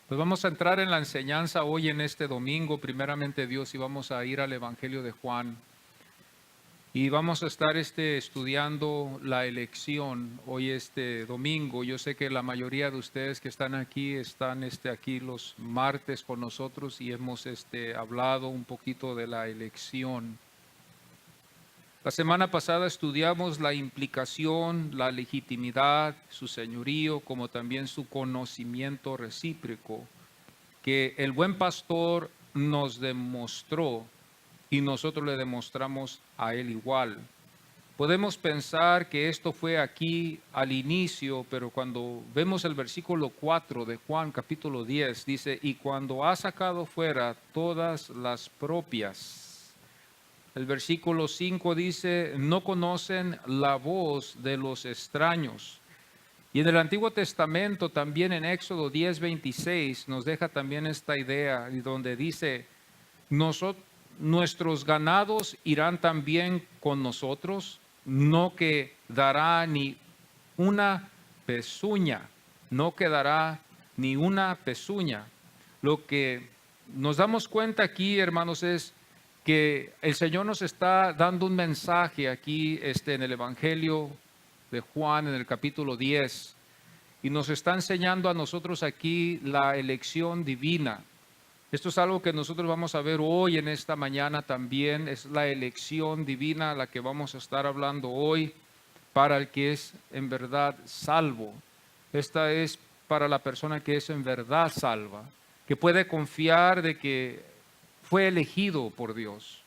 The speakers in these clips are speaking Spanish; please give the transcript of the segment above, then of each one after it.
Pues vamos a entrar en la enseñanza hoy en este domingo, primeramente Dios, y vamos a ir al Evangelio de Juan. Y vamos a estar estudiando la elección hoy este domingo. Yo sé que la mayoría de ustedes que están aquí están aquí los martes con nosotros y hemos hablado un poquito de la elección. La semana pasada estudiamos la implicación, la legitimidad, su señorío, como también su conocimiento recíproco, que el buen pastor nos demostró y nosotros le demostramos a él igual. Podemos pensar que esto fue aquí al inicio, pero cuando vemos el versículo 4 de Juan capítulo 10, dice, y cuando ha sacado fuera todas las propias. El versículo 5 dice, no conocen la voz de los extraños. Y en el Antiguo Testamento, también en Éxodo 10:26, nos deja también esta idea, donde dice, nuestros ganados irán también con nosotros, no quedará ni una pezuña, no quedará ni una pezuña. Lo que nos damos cuenta aquí, hermanos, es que el Señor nos está dando un mensaje aquí en el Evangelio de Juan, en el capítulo 10, y nos está enseñando a nosotros aquí la elección divina. Esto es algo que nosotros vamos a ver hoy en esta mañana también, es la elección divina la que vamos a estar hablando hoy para el que es en verdad salvo. Esta es para la persona que es en verdad salva, que puede confiar de que fue elegido por Dios.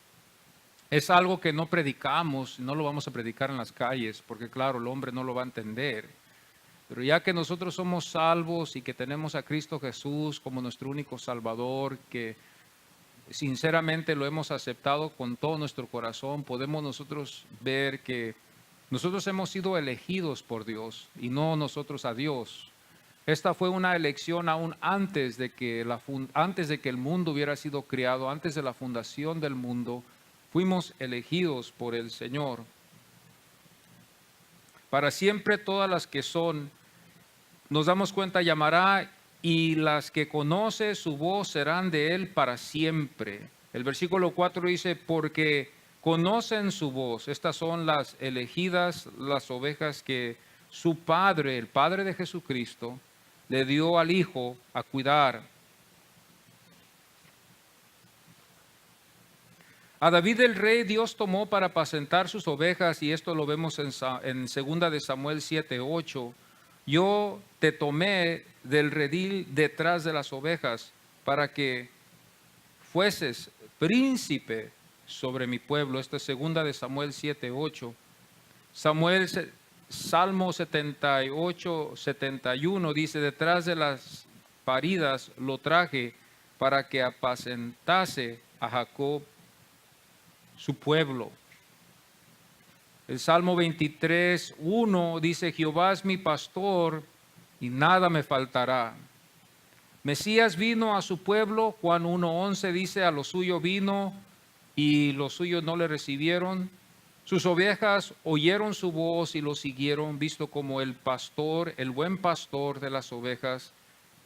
Es algo que no predicamos, no lo vamos a predicar en las calles, porque claro, el hombre no lo va a entender. Pero ya que nosotros somos salvos y que tenemos a Cristo Jesús como nuestro único Salvador, que sinceramente lo hemos aceptado con todo nuestro corazón, podemos nosotros ver que nosotros hemos sido elegidos por Dios y no nosotros a Dios. Esta fue una elección aún antes de que el mundo hubiera sido creado, antes de la fundación del mundo, fuimos elegidos por el Señor. Para siempre todas las que son, nos damos cuenta, llamará, y las que conoce su voz serán de él para siempre. El versículo 4 dice, porque conocen su voz. Estas son las elegidas, las ovejas que su Padre, el Padre de Jesucristo, le dio al Hijo a cuidar. A David el rey Dios tomó para apacentar sus ovejas, y esto lo vemos en 2 de Samuel 7:8. Yo te tomé del redil detrás de las ovejas para que fueses príncipe sobre mi pueblo. Esto es 2 de Samuel 7:8. Salmo 78:71 dice, detrás de las paridas lo traje para que apacentase a Jacob su pueblo. El Salmo 23:1 dice, Jehová es mi pastor y nada me faltará. Mesías vino a su pueblo. Juan 1:11 dice, a lo suyo vino y los suyos no le recibieron. Sus ovejas oyeron su voz y lo siguieron, visto como el pastor, el buen pastor de las ovejas,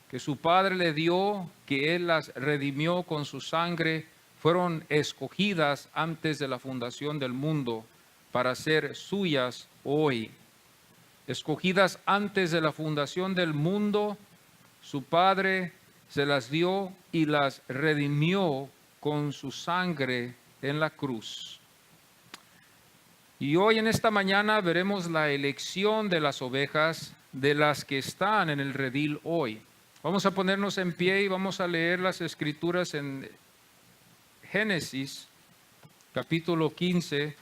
que su Padre le dio, que él las redimió con su sangre, fueron escogidas antes de la fundación del mundo para ser suyas hoy. Escogidas antes de la fundación del mundo, su Padre se las dio y las redimió con su sangre en la cruz. Y hoy en esta mañana veremos la elección de las ovejas, de las que están en el redil hoy. Vamos a ponernos en pie y vamos a leer las escrituras en Génesis, capítulo 15,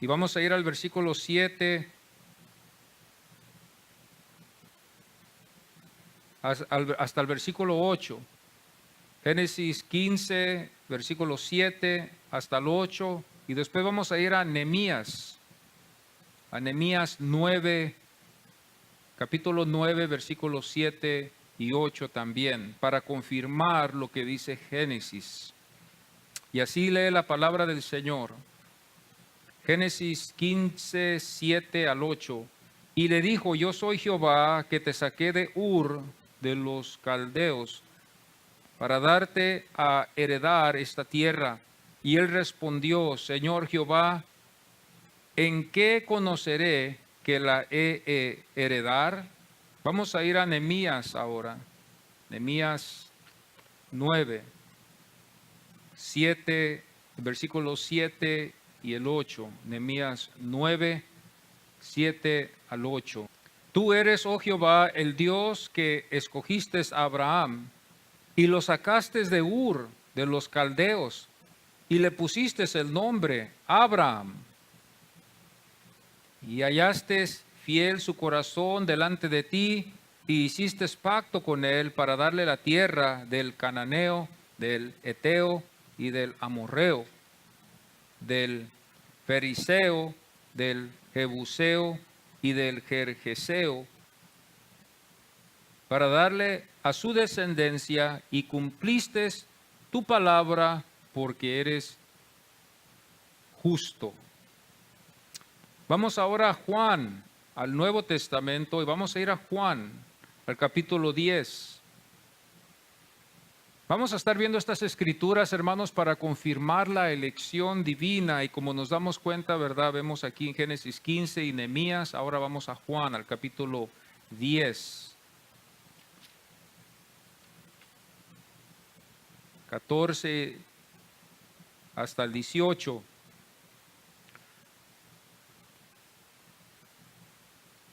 y vamos a ir al versículo 7 hasta el versículo 8. Génesis 15, versículo 7 hasta el 8, y después vamos a ir a Nehemías 9, capítulo 9, versículos 7 y 8 también, para confirmar lo que dice Génesis. Y así lee la palabra del Señor. Génesis 15, 7 al 8. Y le dijo, yo soy Jehová que te saqué de Ur de los caldeos para darte a heredar esta tierra. Y él respondió, Señor Jehová, ¿en qué conoceré que la he heredar? Vamos a ir a Nehemías ahora. Nehemías 9, 7, versículos 7 y el 8. Nehemías 9, 7 al 8. Tú eres, oh Jehová, el Dios que escogiste a Abraham y lo sacaste de Ur, de los caldeos, y le pusiste el nombre Abraham. Y hallaste fiel su corazón delante de ti, y hiciste pacto con él para darle la tierra del cananeo, del eteo y del amorreo, del feriseo, del jebuseo y del gergeseo, para darle a su descendencia, y cumpliste tu palabra porque eres justo. Vamos ahora a Juan, al Nuevo Testamento, y vamos a ir a Juan, al capítulo 10. Vamos a estar viendo estas escrituras, hermanos, para confirmar la elección divina, y como nos damos cuenta, ¿verdad? Vemos aquí en Génesis 15 y Nehemías. Ahora vamos a Juan, al capítulo 10. 14 hasta el 18.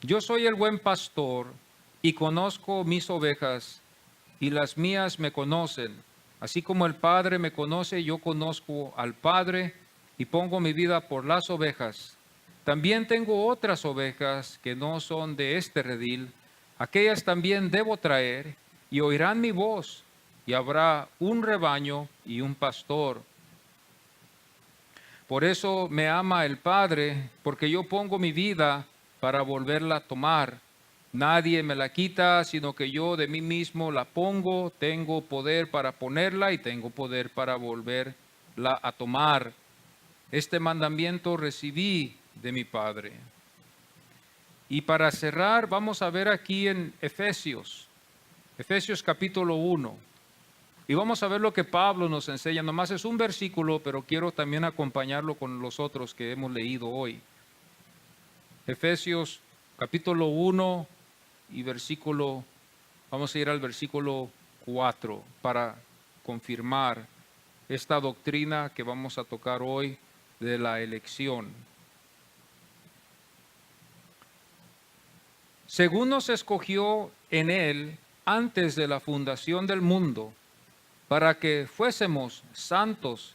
Yo soy el buen pastor y conozco mis ovejas, y las mías me conocen. Así como el Padre me conoce, yo conozco al Padre y pongo mi vida por las ovejas. También tengo otras ovejas que no son de este redil. Aquellas también debo traer, y oirán mi voz, y habrá un rebaño y un pastor. Por eso me ama el Padre, porque yo pongo mi vida para volverla a tomar. Nadie me la quita, sino que yo de mí mismo la pongo. Tengo poder para ponerla y tengo poder para volverla a tomar. Este mandamiento recibí de mi Padre. Y para cerrar, vamos a ver aquí en Efesios capítulo 1. Y vamos a ver lo que Pablo nos enseña. Nomás es un versículo, pero quiero también acompañarlo con los otros que hemos leído hoy. Efesios capítulo 1 y vamos a ir al versículo 4 para confirmar esta doctrina que vamos a tocar hoy de la elección. Según nos escogió en él antes de la fundación del mundo, para que fuésemos santos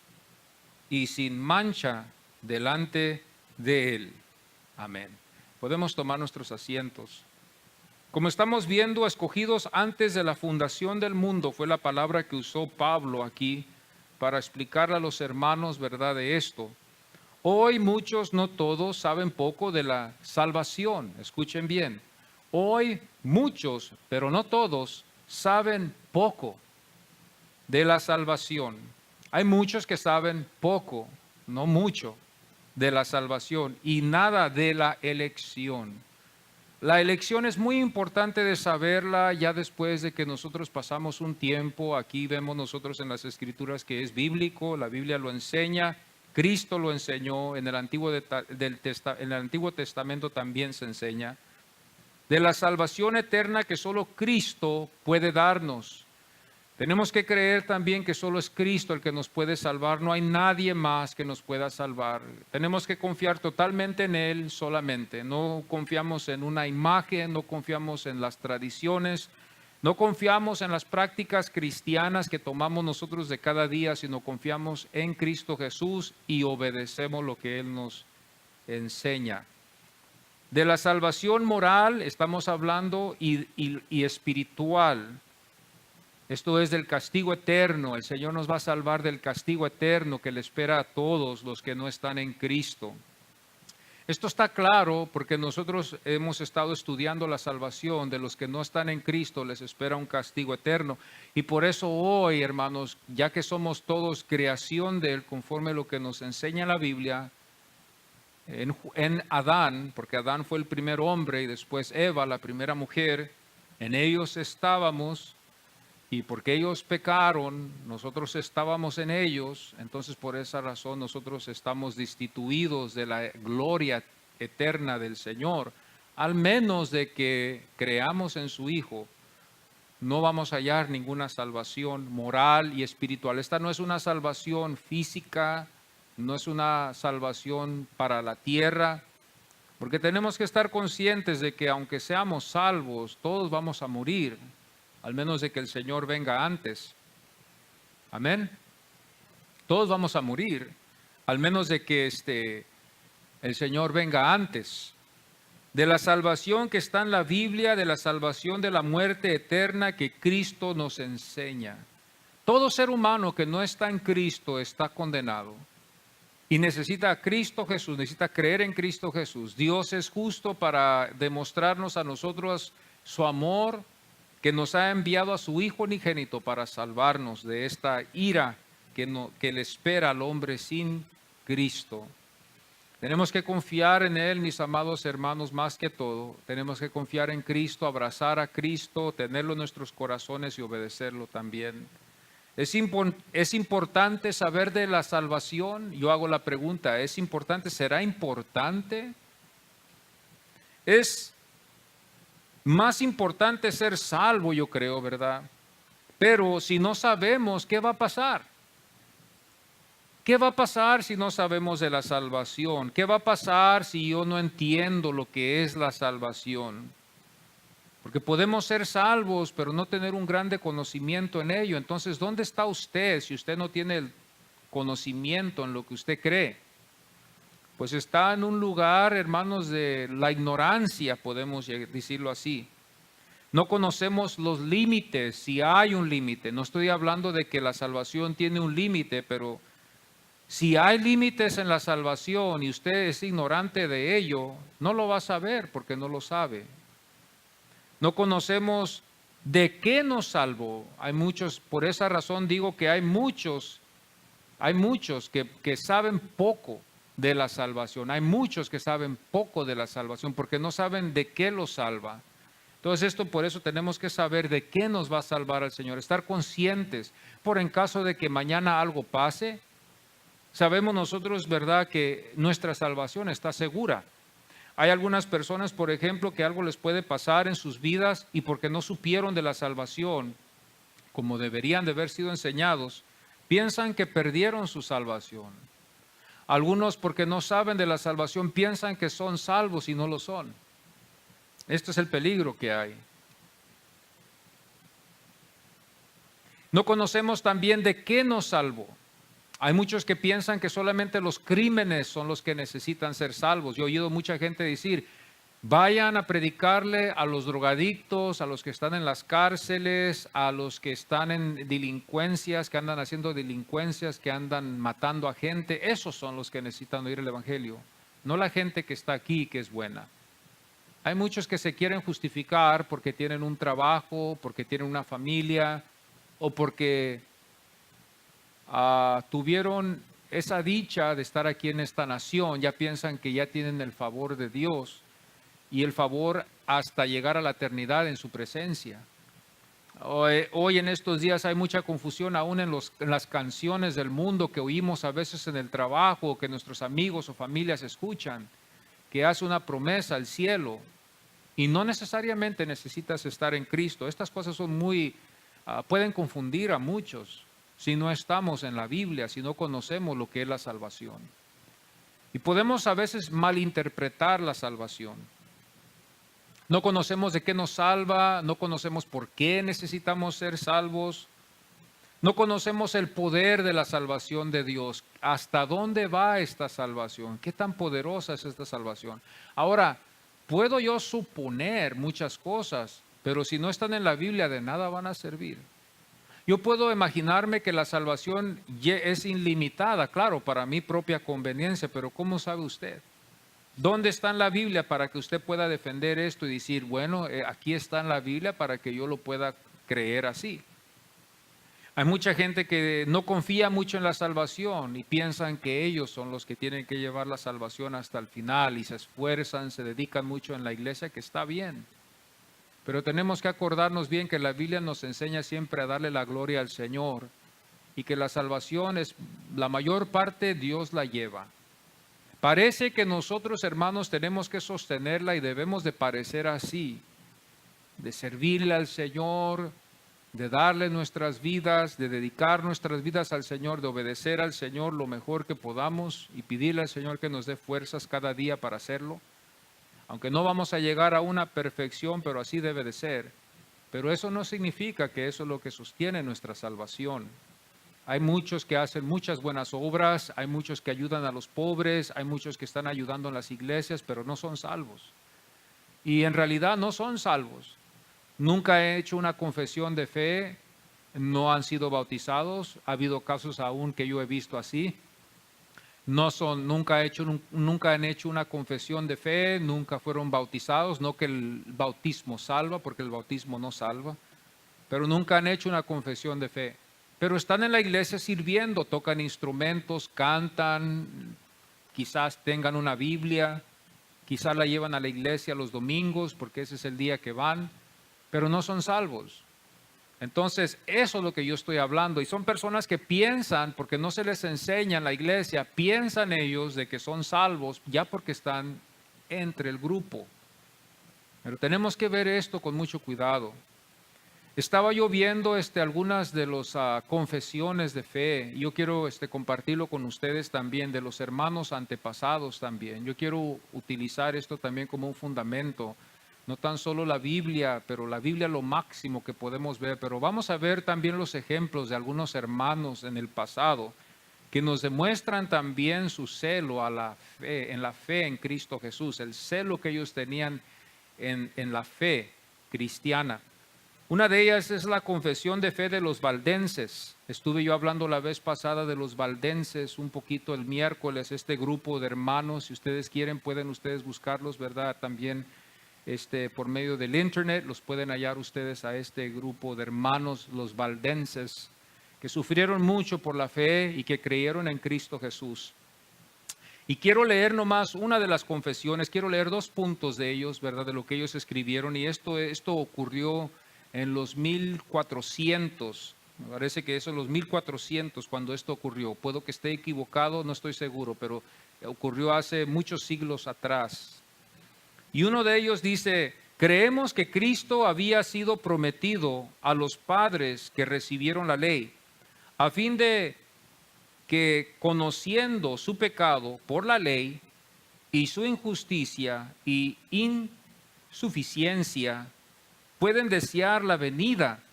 y sin mancha delante de él. Amén. Podemos tomar nuestros asientos. Como estamos viendo, escogidos antes de la fundación del mundo, fue la palabra que usó Pablo aquí para explicarle a los hermanos, ¿verdad?, de esto. Hoy muchos, no todos, saben poco de la salvación. Escuchen bien. Hoy muchos, pero no todos, saben poco de la salvación. Hay muchos que saben poco, no mucho, de la salvación y nada de la elección. La elección es muy importante de saberla ya después de que nosotros pasamos un tiempo. Aquí vemos nosotros en las Escrituras que es bíblico, la Biblia lo enseña, Cristo lo enseñó, en el Antiguo Testamento también se enseña. De la salvación eterna que solo Cristo puede darnos. Tenemos que creer también que solo es Cristo el que nos puede salvar, no hay nadie más que nos pueda salvar. Tenemos que confiar totalmente en Él solamente, no confiamos en una imagen, no confiamos en las tradiciones, no confiamos en las prácticas cristianas que tomamos nosotros de cada día, sino confiamos en Cristo Jesús y obedecemos lo que Él nos enseña. De la salvación moral estamos hablando y espiritual. Esto es del castigo eterno. El Señor nos va a salvar del castigo eterno que le espera a todos los que no están en Cristo. Esto está claro porque nosotros hemos estado estudiando la salvación. De los que no están en Cristo les espera un castigo eterno. Y por eso hoy, hermanos, ya que somos todos creación de Él, conforme a lo que nos enseña la Biblia, en Adán, porque Adán fue el primer hombre y después Eva, la primera mujer, En ellos estábamos, y porque ellos pecaron, nosotros estábamos en ellos, entonces por esa razón nosotros estamos destituidos de la gloria eterna del Señor. Al menos de que creamos en su Hijo, no vamos a hallar ninguna salvación moral y espiritual. Esta no es una salvación física, no es una salvación para la tierra, porque tenemos que estar conscientes de que aunque seamos salvos, todos vamos a morir, al menos de que el Señor venga antes. Amén. Todos vamos a morir, al menos de que el Señor venga antes. De la salvación que está en la Biblia, de la salvación de la muerte eterna que Cristo nos enseña. Todo ser humano que no está en Cristo está condenado. Y necesita a Cristo Jesús, necesita creer en Cristo Jesús. Dios es justo para demostrarnos a nosotros su amor, que nos ha enviado a su Hijo unigénito para salvarnos de esta ira que le espera al hombre sin Cristo. Tenemos que confiar en Él, mis amados hermanos, más que todo. Tenemos que confiar en Cristo, abrazar a Cristo, tenerlo en nuestros corazones y obedecerlo también. Es importante saber de la salvación. Yo hago la pregunta, ¿es importante? ¿Será importante? Es más importante ser salvo, yo creo, ¿verdad? Pero si no sabemos, ¿qué va a pasar? ¿Qué va a pasar si no sabemos de la salvación? ¿Qué va a pasar si yo no entiendo lo que es la salvación? Porque podemos ser salvos, pero no tener un grande conocimiento en ello. Entonces, ¿dónde está usted si usted no tiene el conocimiento en lo que usted cree? Pues está en un lugar, hermanos, de la ignorancia, podemos decirlo así. No conocemos los límites, si hay un límite. No estoy hablando de que la salvación tiene un límite, pero si hay límites en la salvación y usted es ignorante de ello, no lo va a saber porque no lo sabe. No conocemos de qué nos salvó. Hay muchos, por esa razón digo que hay muchos que saben poco de la salvación. Hay muchos que saben poco de la salvación porque no saben de qué los salva. Entonces por eso tenemos que saber de qué nos va a salvar el Señor. Estar conscientes por en caso de que mañana algo pase. Sabemos nosotros, ¿verdad?, que nuestra salvación está segura. Hay algunas personas, por ejemplo, que algo les puede pasar en sus vidas y porque no supieron de la salvación, como deberían de haber sido enseñados, piensan que perdieron su salvación. Algunos, porque no saben de la salvación, piensan que son salvos y no lo son. Este es el peligro que hay. No conocemos también de qué nos salvó. Hay muchos que piensan que solamente los crímenes son los que necesitan ser salvos. Yo he oído mucha gente decir, vayan a predicarle a los drogadictos, a los que están en las cárceles, a los que están en delincuencias, que andan haciendo delincuencias, que andan matando a gente. Esos son los que necesitan oír el Evangelio, no la gente que está aquí que es buena. Hay muchos que se quieren justificar porque tienen un trabajo, porque tienen una familia o porque tuvieron esa dicha de estar aquí en esta nación. Ya piensan que ya tienen el favor de Dios y el favor hasta llegar a la eternidad en su presencia. Hoy en estos días hay mucha confusión aún en las canciones del mundo que oímos a veces en el trabajo, o que nuestros amigos o familias escuchan, que hace una promesa al cielo y no necesariamente necesitas estar en Cristo. Estas cosas son pueden confundir a muchos si no estamos en la Biblia, si no conocemos lo que es la salvación. Y podemos a veces malinterpretar la salvación. No conocemos de qué nos salva, no conocemos por qué necesitamos ser salvos, no conocemos el poder de la salvación de Dios. ¿Hasta dónde va esta salvación? ¿Qué tan poderosa es esta salvación? Ahora, puedo yo suponer muchas cosas, pero si no están en la Biblia, de nada van a servir. Yo puedo imaginarme que la salvación es ilimitada, claro, para mi propia conveniencia, pero ¿cómo sabe usted? ¿Dónde está en la Biblia para que usted pueda defender esto y decir, bueno, aquí está en la Biblia para que yo lo pueda creer así? Hay mucha gente que no confía mucho en la salvación y piensan que ellos son los que tienen que llevar la salvación hasta el final y se esfuerzan, se dedican mucho en la iglesia, que está bien. Pero tenemos que acordarnos bien que la Biblia nos enseña siempre a darle la gloria al Señor y que la salvación es, la mayor parte Dios la lleva. Parece que nosotros, hermanos, tenemos que sostenerla y debemos de parecer así, de servirle al Señor, de darle nuestras vidas, de dedicar nuestras vidas al Señor, de obedecer al Señor lo mejor que podamos y pedirle al Señor que nos dé fuerzas cada día para hacerlo. Aunque no vamos a llegar a una perfección, pero así debe de ser. Pero eso no significa que eso es lo que sostiene nuestra salvación. Hay muchos que hacen muchas buenas obras, hay muchos que ayudan a los pobres, hay muchos que están ayudando en las iglesias, pero no son salvos. Y en realidad no son salvos. Nunca he hecho una confesión de fe, no han sido bautizados, ha habido casos aún que yo he visto así. Nunca han hecho una confesión de fe, nunca fueron bautizados, no que el bautismo salva, porque el bautismo no salva, pero nunca han hecho una confesión de fe. Pero están en la iglesia sirviendo, tocan instrumentos, cantan, quizás tengan una Biblia, quizás la llevan a la iglesia los domingos porque ese es el día que van, pero no son salvos. Entonces, eso es lo que yo estoy hablando. Y son personas que piensan, porque no se les enseña en la iglesia, piensan ellos de que son salvos ya porque están entre el grupo. Pero tenemos que ver esto con mucho cuidado. Estaba yo viendo algunas de las confesiones de fe. Yo quiero compartirlo con ustedes también, de los hermanos antepasados también. Yo quiero utilizar esto también como un fundamento. No tan solo la Biblia, pero la Biblia lo máximo que podemos ver. Pero vamos a ver también los ejemplos de algunos hermanos en el pasado que nos demuestran también su celo a la fe, en la fe en Cristo Jesús, el celo que ellos tenían en la fe cristiana. Una de ellas es la confesión de fe de los valdenses. Estuve yo hablando la vez pasada de los valdenses un poquito el miércoles, este grupo de hermanos. Si ustedes quieren, pueden ustedes buscarlos, ¿verdad? También por medio del internet los pueden hallar ustedes a este grupo de hermanos, los valdenses, que sufrieron mucho por la fe y que creyeron en Cristo Jesús. Y quiero leer nomás una de las confesiones, quiero leer 2 puntos de ellos, ¿verdad? De lo que ellos escribieron, y esto ocurrió en los 1400, me parece que eso es los 1400 cuando esto ocurrió. Puedo que esté equivocado, no estoy seguro, pero ocurrió hace muchos siglos atrás. Y uno de ellos dice: creemos que Cristo había sido prometido a los padres que recibieron la ley, a fin de que, conociendo su pecado por la ley y su injusticia y insuficiencia, pueden desear la venida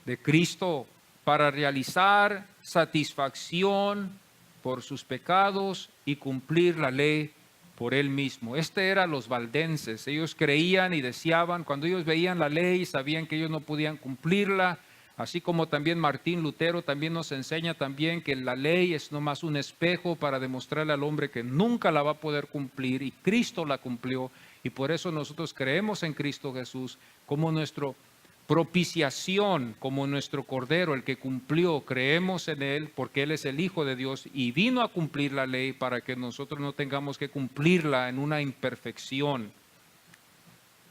de Cristo para realizar satisfacción por sus pecados y cumplir la ley por él mismo. Eran los valdenses. Ellos creían y deseaban, cuando ellos veían la ley, sabían que ellos no podían cumplirla, así como también Martín Lutero también nos enseña también que la ley es nomás un espejo para demostrarle al hombre que nunca la va a poder cumplir, y Cristo la cumplió, y por eso nosotros creemos en Cristo Jesús como nuestro propiciación, como nuestro Cordero, el que cumplió. Creemos en Él porque Él es el Hijo de Dios y vino a cumplir la ley para que nosotros no tengamos que cumplirla en una imperfección.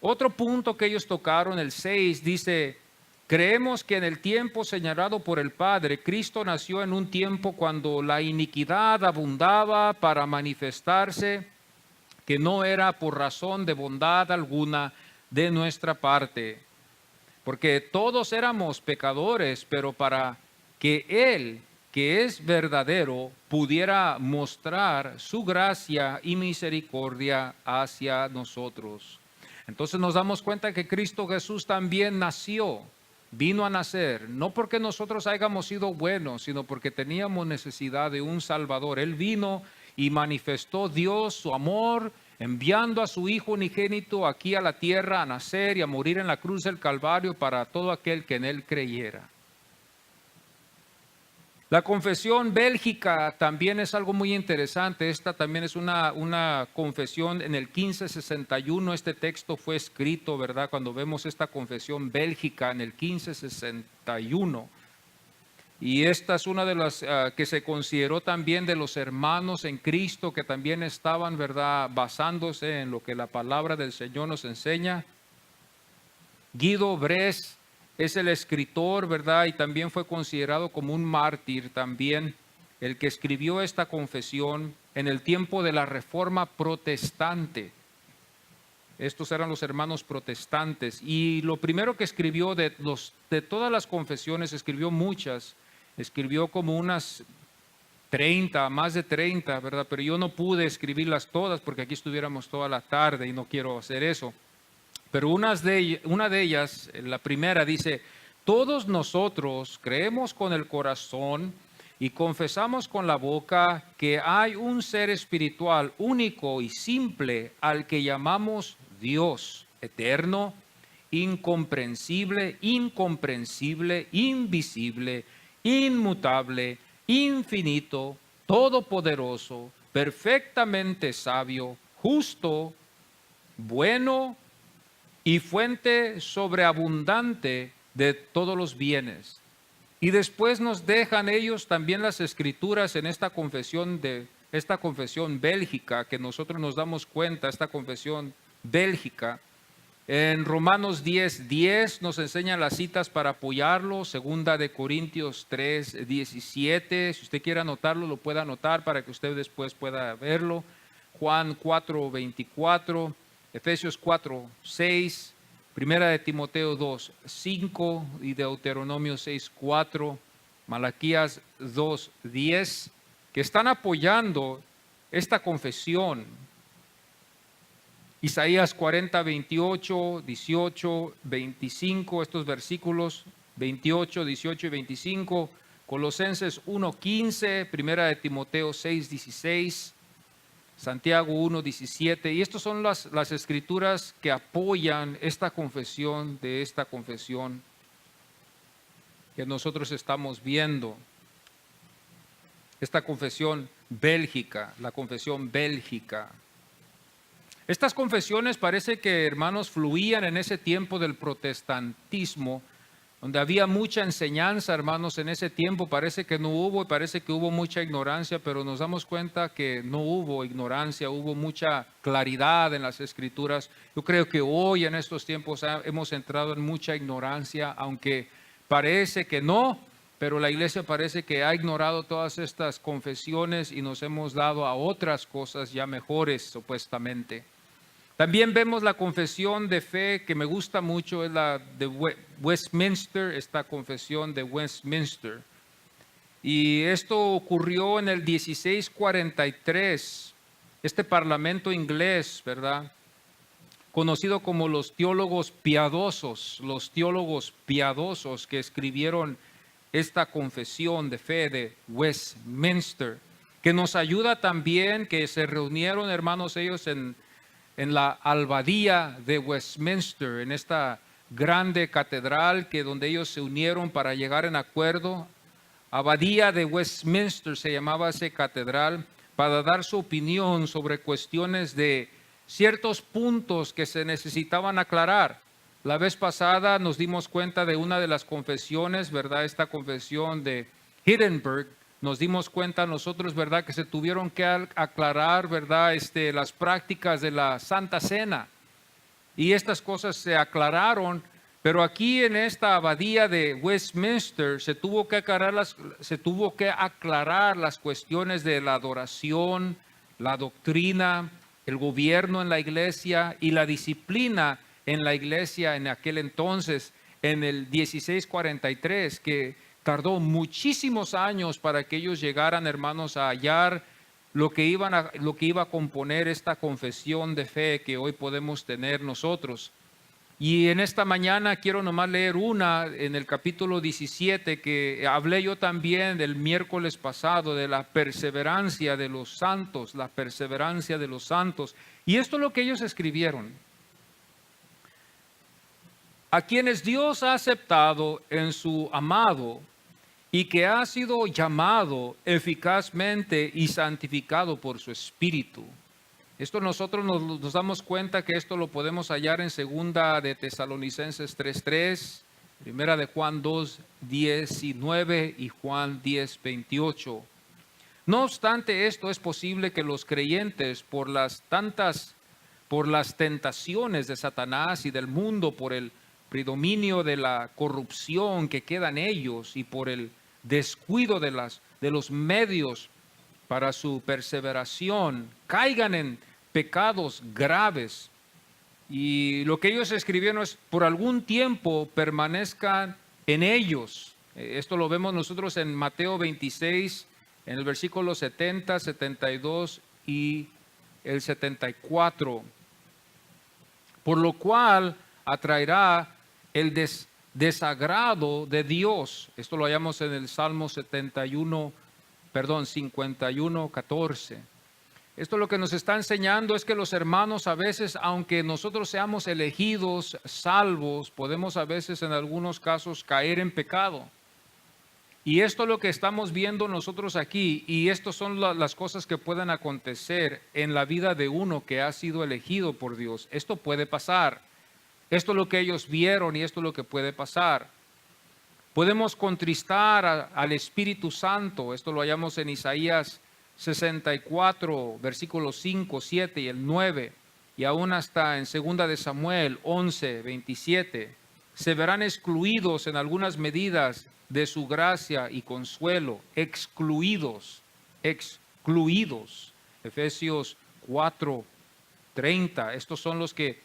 Otro punto que ellos tocaron, el 6, dice: creemos que en el tiempo señalado por el Padre, Cristo nació en un tiempo cuando la iniquidad abundaba para manifestarse, que no era por razón de bondad alguna de nuestra parte, porque todos éramos pecadores, pero para que Él, que es verdadero, pudiera mostrar su gracia y misericordia hacia nosotros. Entonces nos damos cuenta que Cristo Jesús también vino a nacer, no porque nosotros hayamos sido buenos, sino porque teníamos necesidad de un Salvador. Él vino y manifestó Dios su amor, enviando a su Hijo unigénito aquí a la tierra a nacer y a morir en la cruz del Calvario para todo aquel que en Él creyera. La confesión bélgica también es algo muy interesante. Esta también es una confesión en el 1561. Este texto fue escrito, ¿verdad? Cuando vemos esta confesión bélgica en el 1561. Y esta es una de las que se consideró también de los hermanos en Cristo, que también estaban, ¿verdad?, basándose en lo que la palabra del Señor nos enseña. Guido Bres es el escritor, ¿verdad? Y también fue considerado como un mártir también, el que escribió esta confesión en el tiempo de la Reforma Protestante. Estos eran los hermanos protestantes. Y lo primero que escribió de todas las confesiones, escribió muchas, escribió como unas 30, más de 30, ¿verdad? Pero yo no pude escribirlas todas porque aquí estuviéramos toda la tarde y no quiero hacer eso. Pero una de ellas, la primera, dice: todos nosotros creemos con el corazón y confesamos con la boca que hay un ser espiritual único y simple al que llamamos Dios, eterno, incomprensible, invisible, inmutable, infinito, todopoderoso, perfectamente sabio, justo, bueno y fuente sobreabundante de todos los bienes. Y después nos dejan ellos también las escrituras en esta confesión bélgica, que nosotros nos damos cuenta, esta confesión bélgica. En Romanos 10:10 nos enseñan las citas para apoyarlo. Segunda de Corintios 3:17. Si usted quiere anotarlo, lo puede anotar para que usted después pueda verlo. Juan 4:24. Efesios 4:6, Primera de Timoteo 2:5 y Deuteronomio 6:4, Malaquías 2:10, que están apoyando esta confesión. Isaías 40:28, 18, 25, estos versículos 28, 18 y 25, Colosenses 1:15, Primera de Timoteo 6:16, Santiago 1:17, y estas son las escrituras que apoyan esta confesión que nosotros estamos viendo. Esta confesión bélgica, la confesión bélgica. Estas confesiones parece que, hermanos, fluían en ese tiempo del protestantismo, donde había mucha enseñanza, hermanos. En ese tiempo parece que no hubo, parece que hubo mucha ignorancia, pero nos damos cuenta que no hubo ignorancia, hubo mucha claridad en las escrituras. Yo creo que hoy en estos tiempos hemos entrado en mucha ignorancia, aunque parece que no, pero la iglesia parece que ha ignorado todas estas confesiones y nos hemos dado a otras cosas ya mejores, supuestamente. También vemos la confesión de fe que me gusta mucho, es la de Westminster, esta confesión de Westminster. Y esto ocurrió en el 1643, este parlamento inglés, ¿verdad? Conocido como los teólogos piadosos que escribieron esta confesión de fe de Westminster, que nos ayuda también, que se reunieron, hermanos, ellos en la abadía de Westminster, en esta grande catedral donde ellos se unieron para llegar en acuerdo. Abadía de Westminster se llamaba esa catedral, para dar su opinión sobre cuestiones de ciertos puntos que se necesitaban aclarar. La vez pasada nos dimos cuenta de una de las confesiones, ¿verdad? Esta confesión de Hindenburg. Nos dimos cuenta nosotros, ¿verdad?, que se tuvieron que aclarar, ¿verdad?, las prácticas de la Santa Cena. Y estas cosas se aclararon, pero aquí en esta abadía de Westminster se tuvo que aclarar las cuestiones de la adoración, la doctrina, el gobierno en la iglesia y la disciplina en la iglesia en aquel entonces, en el 1643, que tardó muchísimos años para que ellos llegaran, hermanos, a hallar lo que iba a componer esta confesión de fe que hoy podemos tener nosotros. Y en esta mañana quiero nomás leer una en el capítulo 17 que hablé yo también el miércoles pasado, de la perseverancia de los santos, la perseverancia de los santos. Y esto es lo que ellos escribieron: a quienes Dios ha aceptado en su amado y que ha sido llamado eficazmente y santificado por su Espíritu. Esto nosotros nos damos cuenta que esto lo podemos hallar en segunda de Tesalonicenses 3:3, primera de Juan 2:19 y Juan 10:28. No obstante esto, es posible que los creyentes, por las tentaciones de Satanás y del mundo, por el predominio de la corrupción que queda en ellos y por el descuido de los medios para su perseveración, caigan en pecados graves. Y lo que ellos escribieron es: por algún tiempo permanezcan en ellos. Esto lo vemos nosotros en Mateo 26, en el versículo 70, 72 y el 74. Por lo cual atraerá el desagrado de Dios. Esto lo hallamos en el Salmo 51, 14. Esto lo que nos está enseñando es que los hermanos a veces, aunque nosotros seamos elegidos, salvos, podemos a veces en algunos casos caer en pecado. Y esto es lo que estamos viendo nosotros aquí, y estas son las cosas que pueden acontecer en la vida de uno que ha sido elegido por Dios. Esto puede pasar. Esto es lo que ellos vieron y esto es lo que puede pasar. Podemos contristar al Espíritu Santo. Esto lo hallamos en Isaías 64, versículos 5, 7 y el 9, y aún hasta en 2 de Samuel 11, 27. Se verán excluidos en algunas medidas de su gracia y consuelo, excluidos. Efesios 4, 30. Estos son los que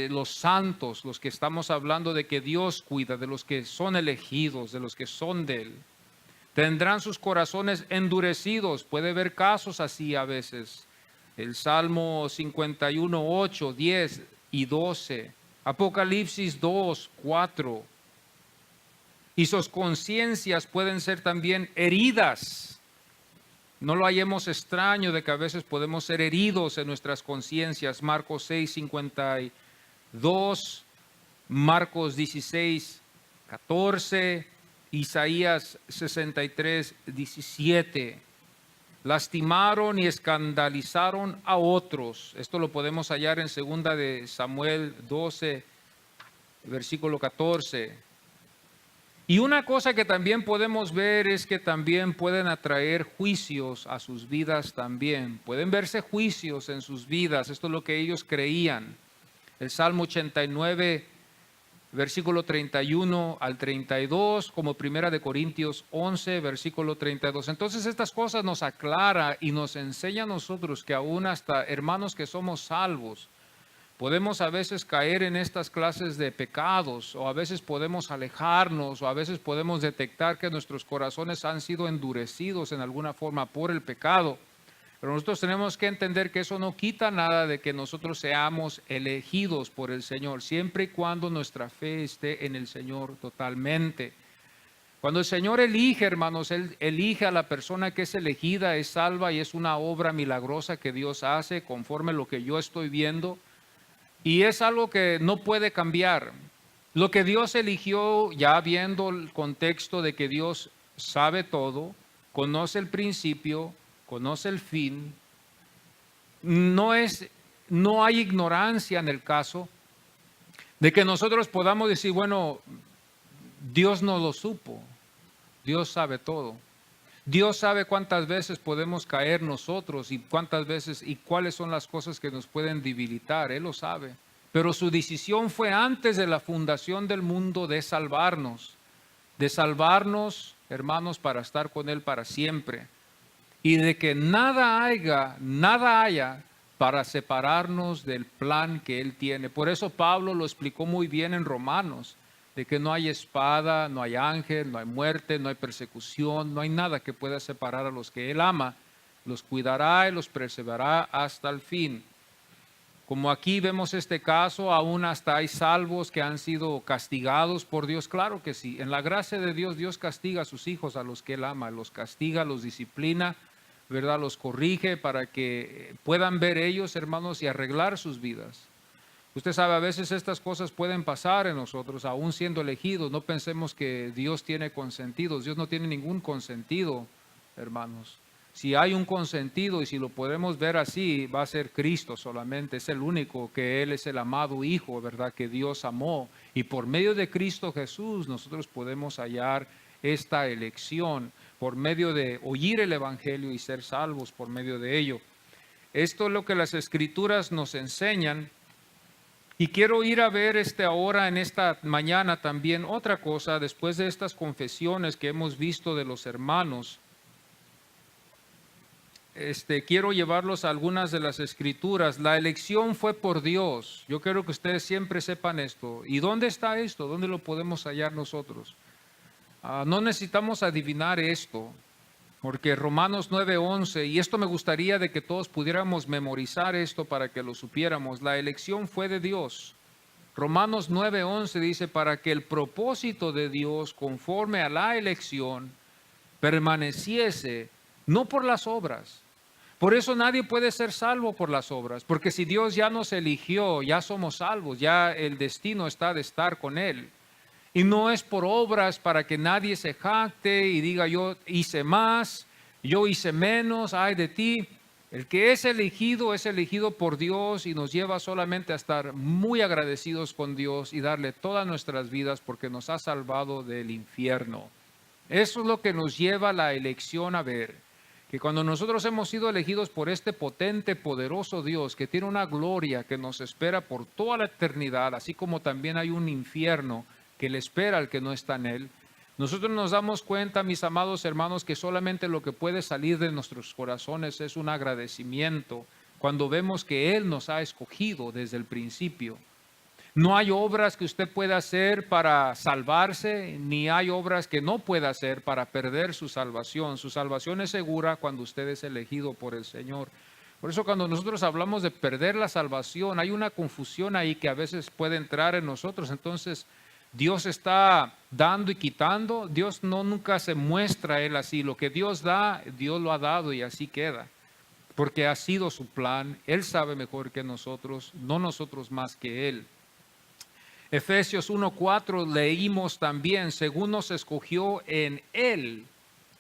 los santos, los que estamos hablando de que Dios cuida, de los que son elegidos, de los que son de Él. Tendrán sus corazones endurecidos. Puede haber casos así a veces. El Salmo 51, 8, 10 y 12. Apocalipsis 2, 4. Y sus conciencias pueden ser también heridas. No lo hallemos extraño de que a veces podemos ser heridos en nuestras conciencias. Marcos 6, 52, Marcos 16, 14, Isaías 63, 17. Lastimaron y escandalizaron a otros. Esto lo podemos hallar en 2 de Samuel 12, versículo 14. Y una cosa que también podemos ver es que también pueden atraer juicios a sus vidas también. Pueden verse juicios en sus vidas. Esto es lo que ellos creían. El Salmo 89, versículo 31 al 32, como 1 de Corintios 11, versículo 32. Entonces estas cosas nos aclara y nos enseña a nosotros que aún hasta hermanos que somos salvos, podemos a veces caer en estas clases de pecados, o a veces podemos alejarnos, o a veces podemos detectar que nuestros corazones han sido endurecidos en alguna forma por el pecado. Pero nosotros tenemos que entender que eso no quita nada de que nosotros seamos elegidos por el Señor, siempre y cuando nuestra fe esté en el Señor totalmente. Cuando el Señor elige, hermanos, Él elige a la persona que es elegida, es salva, y es una obra milagrosa que Dios hace conforme a lo que yo estoy viendo. Y es algo que no puede cambiar. Lo que Dios eligió, ya viendo el contexto de que Dios sabe todo, conoce el principio, conoce el fin, no hay ignorancia en el caso de que nosotros podamos decir, bueno, Dios no lo supo, Dios sabe todo. Dios sabe cuántas veces podemos caer nosotros y cuántas veces y cuáles son las cosas que nos pueden debilitar. Él lo sabe. Pero su decisión fue antes de la fundación del mundo de salvarnos, hermanos, para estar con Él para siempre. Y de que nada haya para separarnos del plan que Él tiene. Por eso Pablo lo explicó muy bien en Romanos, de que no hay espada, no hay ángel, no hay muerte, no hay persecución, no hay nada que pueda separar a los que Él ama. Los cuidará y los preservará hasta el fin. Como aquí vemos este caso, aún hasta hay salvos que han sido castigados por Dios. Claro que sí, en la gracia de Dios, Dios castiga a sus hijos, a los que Él ama, los castiga, los disciplina, ¿verdad? Los corrige para que puedan ver ellos, hermanos, y arreglar sus vidas. Usted sabe, a veces estas cosas pueden pasar en nosotros, aún siendo elegidos. No pensemos que Dios tiene consentidos. Dios no tiene ningún consentido, hermanos. Si hay un consentido, y si lo podemos ver así, va a ser Cristo solamente. Es el único, que Él es el amado Hijo, ¿verdad? Que Dios amó. Y por medio de Cristo Jesús nosotros podemos hallar esta elección, por medio de oír el Evangelio y ser salvos por medio de ello. Esto es lo que las Escrituras nos enseñan. Y quiero ir a ver ahora en esta mañana también otra cosa, después de estas confesiones que hemos visto de los hermanos. Quiero llevarlos a algunas de las escrituras. La elección fue por Dios. Yo quiero que ustedes siempre sepan esto. ¿Y dónde está esto? ¿Dónde lo podemos hallar nosotros? No necesitamos adivinar esto, porque Romanos 9:11, y esto me gustaría de que todos pudiéramos memorizar esto para que lo supiéramos. La elección fue de Dios. Romanos 9:11 dice, para que el propósito de Dios conforme a la elección permaneciese, no por las obras. Por eso nadie puede ser salvo por las obras, porque si Dios ya nos eligió, ya somos salvos, ya el destino está de estar con Él. Y no es por obras para que nadie se jacte y diga yo hice más, yo hice menos, ay de ti. El que es elegido por Dios y nos lleva solamente a estar muy agradecidos con Dios y darle todas nuestras vidas porque nos ha salvado del infierno. Eso es lo que nos lleva a la elección a ver. Que cuando nosotros hemos sido elegidos por este potente, poderoso Dios que tiene una gloria que nos espera por toda la eternidad, así como también hay un infierno que le espera al que no está en él, nosotros nos damos cuenta, mis amados hermanos, que solamente lo que puede salir de nuestros corazones es un agradecimiento cuando vemos que Él nos ha escogido desde el principio. No hay obras que usted pueda hacer para salvarse, ni hay obras que no pueda hacer para perder su salvación. Su salvación es segura cuando usted es elegido por el Señor. Por eso cuando nosotros hablamos de perder la salvación, hay una confusión ahí que a veces puede entrar en nosotros. Entonces, Dios está dando y quitando. Dios nunca se muestra a Él así. Lo que Dios da, Dios lo ha dado y así queda. Porque ha sido su plan. Él sabe mejor que nosotros, no nosotros más que Él. Efesios 1:4 leímos también, según nos escogió en Él,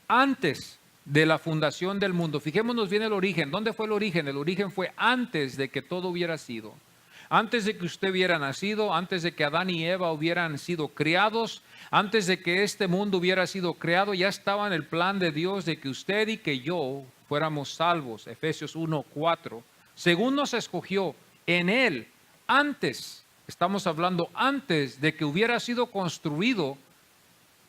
antes de la fundación del mundo. Fijémonos bien el origen. ¿Dónde fue el origen? El origen fue antes de que todo hubiera sido. Antes de que usted hubiera nacido, antes de que Adán y Eva hubieran sido creados, antes de que este mundo hubiera sido creado, ya estaba en el plan de Dios de que usted y que yo fuéramos salvos. Efesios 1:4. Según nos escogió en Él, antes. Estamos hablando antes de que hubiera sido construido,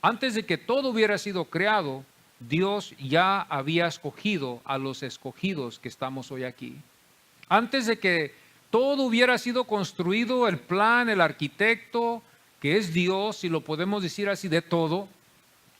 antes de que todo hubiera sido creado, Dios ya había escogido a los escogidos que estamos hoy aquí. Antes de que todo hubiera sido construido, el plan, el arquitecto, que es Dios, si lo podemos decir así, de todo,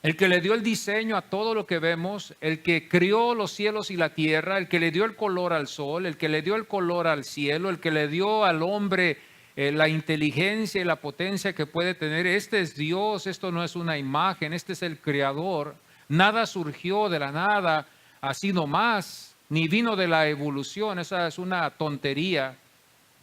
el que le dio el diseño a todo lo que vemos, el que crió los cielos y la tierra, el que le dio el color al sol, el que le dio el color al cielo, el que le dio al hombre la inteligencia y la potencia que puede tener. Este es Dios, esto no es una imagen, este es el creador. Nada surgió de la nada, así nomás, ni vino de la evolución. Esa es una tontería.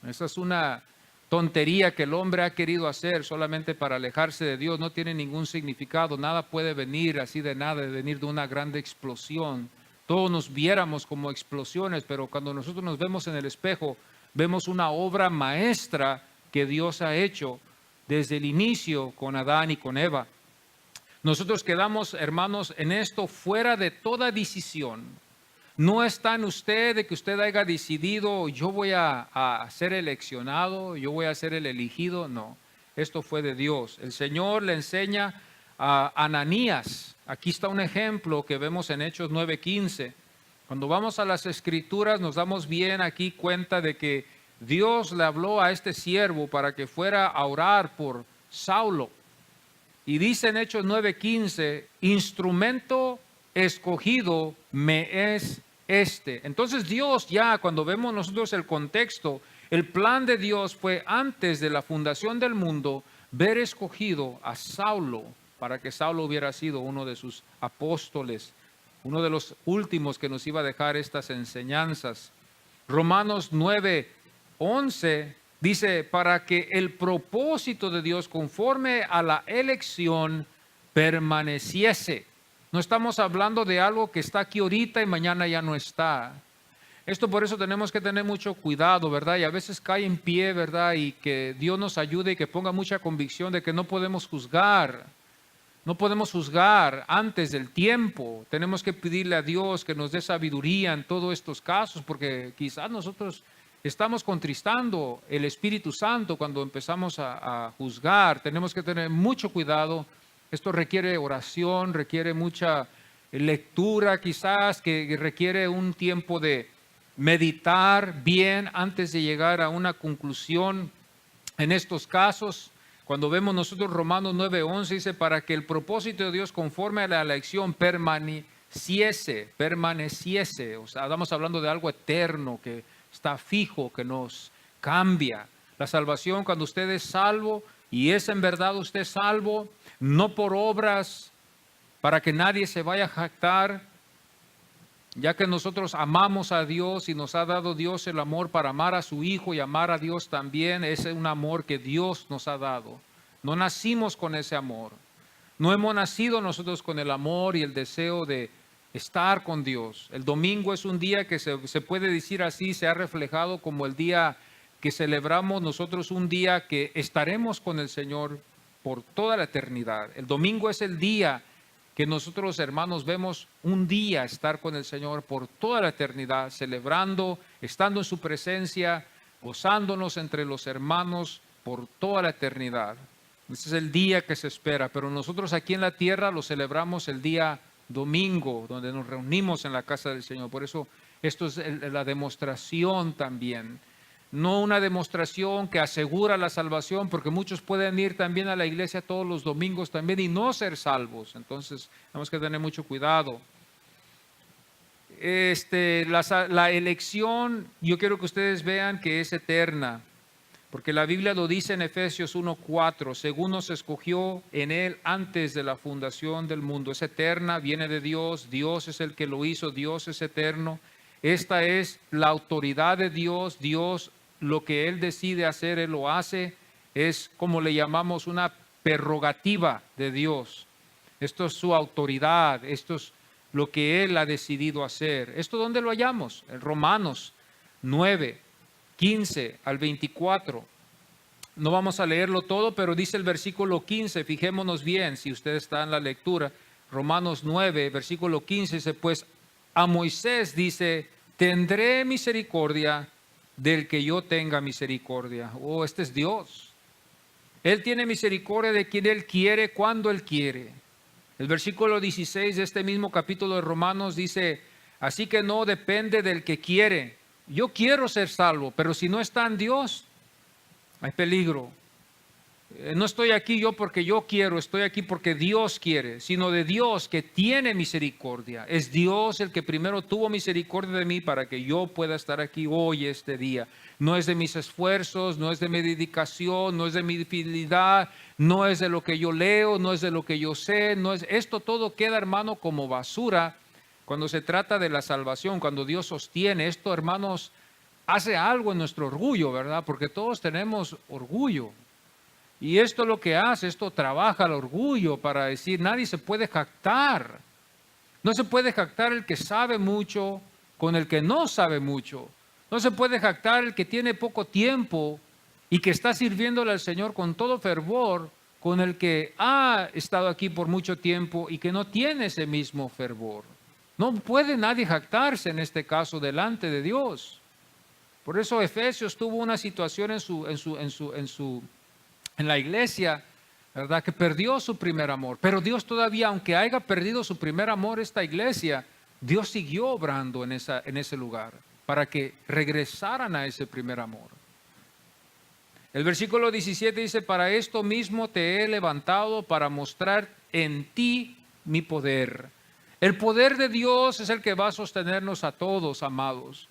Esa es una tontería que el hombre ha querido hacer solamente para alejarse de Dios. No tiene ningún significado. Nada puede venir así de nada, de venir de una grande explosión. Todos nos viéramos como explosiones, pero cuando nosotros nos vemos en el espejo, vemos una obra maestra que Dios ha hecho desde el inicio con Adán y con Eva. Nosotros quedamos, hermanos, en esto fuera de toda decisión. No está en usted de que usted haya decidido, yo voy a ser eleccionado, yo voy a ser el elegido. No, esto fue de Dios. El Señor le enseña a Ananías. Aquí está un ejemplo que vemos en Hechos 9:15. Cuando vamos a las Escrituras nos damos bien aquí cuenta de que Dios le habló a este siervo para que fuera a orar por Saulo. Y dice en Hechos 9:15, instrumento escogido me es este. Entonces Dios ya, cuando vemos nosotros el contexto, el plan de Dios fue antes de la fundación del mundo, ver escogido a Saulo, para que Saulo hubiera sido uno de sus apóstoles, uno de los últimos que nos iba a dejar estas enseñanzas. Romanos 9:11 dice, para que el propósito de Dios conforme a la elección permaneciese. No estamos hablando de algo que está aquí ahorita y mañana ya no está. Esto por eso tenemos que tener mucho cuidado, ¿verdad? Y a veces cae en pie, ¿verdad? Y que Dios nos ayude y que ponga mucha convicción de que no podemos juzgar. No podemos juzgar antes del tiempo. Tenemos que pedirle a Dios que nos dé sabiduría en todos estos casos, porque quizás nosotros estamos contristando el Espíritu Santo cuando empezamos a juzgar. Tenemos que tener mucho cuidado. Esto requiere oración, requiere mucha lectura quizás, que requiere un tiempo de meditar bien antes de llegar a una conclusión. En estos casos, cuando vemos nosotros Romanos 9:11, dice, para que el propósito de Dios conforme a la elección permaneciese. O sea, estamos hablando de algo eterno que está fijo, que nos cambia. La salvación, cuando usted es salvo, y es en verdad usted salvo, no por obras, para que nadie se vaya a jactar, ya que nosotros amamos a Dios y nos ha dado Dios el amor para amar a su Hijo y amar a Dios también. Es un amor que Dios nos ha dado. No nacimos con ese amor. No hemos nacido nosotros con el amor y el deseo de estar con Dios. El domingo es un día que se puede decir así, se ha reflejado como el día que celebramos nosotros, un día que estaremos con el Señor por toda la eternidad. El domingo es el día que nosotros, hermanos, vemos un día estar con el Señor por toda la eternidad, celebrando, estando en su presencia, gozándonos entre los hermanos por toda la eternidad. Ese es el día que se espera, pero nosotros aquí en la tierra lo celebramos el día domingo, donde nos reunimos en la casa del Señor. Por eso esto es la demostración también. No una demostración que asegura la salvación, porque muchos pueden ir también a la iglesia todos los domingos también y no ser salvos. Entonces tenemos que tener mucho cuidado. La elección, yo quiero que ustedes vean que es eterna, porque la Biblia lo dice en Efesios 1:4, según nos escogió en Él antes de la fundación del mundo. Es eterna, viene de Dios, Dios es el que lo hizo, Dios es eterno. Esta es la autoridad de Dios, Dios lo que Él decide hacer, Él lo hace. Es como le llamamos una prerrogativa de Dios. Esto es su autoridad, esto es lo que Él ha decidido hacer. ¿Esto dónde lo hallamos? En Romanos 9:15 al 24. No vamos a leerlo todo, pero dice el versículo 15, fijémonos bien, si usted está en la lectura, Romanos 9, versículo 15, dice, pues a Moisés dice, tendré misericordia del que yo tenga misericordia. Oh, este es Dios. Él tiene misericordia de quien Él quiere, cuando Él quiere. El versículo 16 de este mismo capítulo de Romanos dice, así que no depende del que quiere. Yo quiero ser salvo, pero si no está en Dios, hay peligro. No estoy aquí yo porque yo quiero, estoy aquí porque Dios quiere, sino de Dios que tiene misericordia. Es Dios el que primero tuvo misericordia de mí para que yo pueda estar aquí hoy, este día. No es de mis esfuerzos, no es de mi dedicación, no es de mi fidelidad, no es de lo que yo leo, no es de lo que yo sé. Esto todo queda, hermano, como basura cuando se trata de la salvación, cuando Dios sostiene. Esto, hermanos, hace algo en nuestro orgullo, ¿verdad? Porque todos tenemos orgullo. Y esto lo que hace, esto trabaja el orgullo para decir, nadie se puede jactar. No se puede jactar el que sabe mucho con el que no sabe mucho. No se puede jactar el que tiene poco tiempo y que está sirviéndole al Señor con todo fervor, con el que ha estado aquí por mucho tiempo y que no tiene ese mismo fervor. No puede nadie jactarse en este caso delante de Dios. Por eso Efesios tuvo una situación en la iglesia, ¿verdad? Que perdió su primer amor. Pero Dios todavía, aunque haya perdido su primer amor esta iglesia, Dios siguió obrando en ese lugar para que regresaran a ese primer amor. El versículo 17 dice, para esto mismo te he levantado para mostrar en ti mi poder. El poder de Dios es el que va a sostenernos a todos, amados.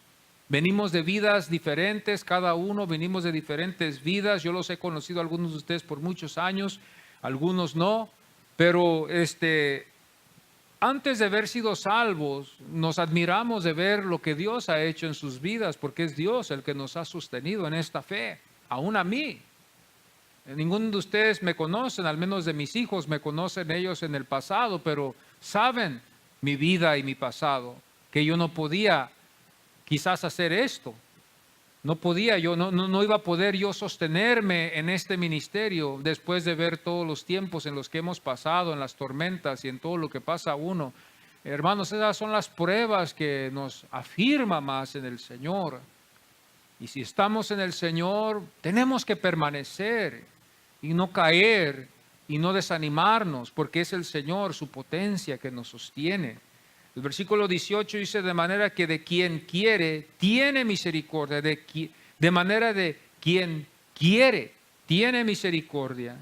Venimos de vidas diferentes, cada uno venimos de diferentes vidas. Yo los he conocido a algunos de ustedes por muchos años, algunos no, pero antes de haber sido salvos, nos admiramos de ver lo que Dios ha hecho en sus vidas, porque es Dios el que nos ha sostenido en esta fe, aún a mí. Ninguno de ustedes me conocen, al menos de mis hijos me conocen ellos en el pasado, pero saben mi vida y mi pasado, que yo no podía quizás hacer esto. No podía yo, no iba a poder yo sostenerme en este ministerio después de ver todos los tiempos en los que hemos pasado, en las tormentas y en todo lo que pasa uno. Hermanos, esas son las pruebas que nos afirma más en el Señor. Y si estamos en el Señor, tenemos que permanecer y no caer y no desanimarnos, porque es el Señor, su potencia, que nos sostiene. El versículo 18 dice: de manera que de quien quiere, tiene misericordia. De manera de quien quiere, tiene misericordia.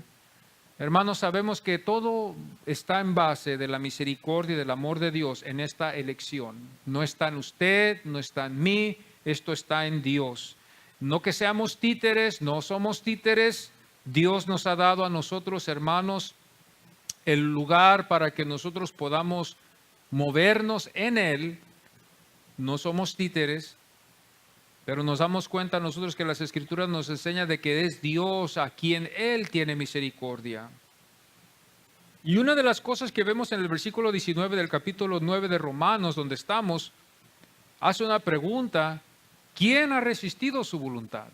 Hermanos, sabemos que todo está en base de la misericordia y del amor de Dios en esta elección. No está en usted, no está en mí, esto está en Dios. No que seamos títeres, no somos títeres. Dios nos ha dado a nosotros, hermanos, el lugar para que nosotros podamos movernos en Él. No somos títeres, pero nos damos cuenta nosotros que las Escrituras nos enseñan de que es Dios a quien Él tiene misericordia. Y una de las cosas que vemos en el versículo 19 del capítulo 9 de Romanos, donde estamos, hace una pregunta: ¿quién ha resistido su voluntad?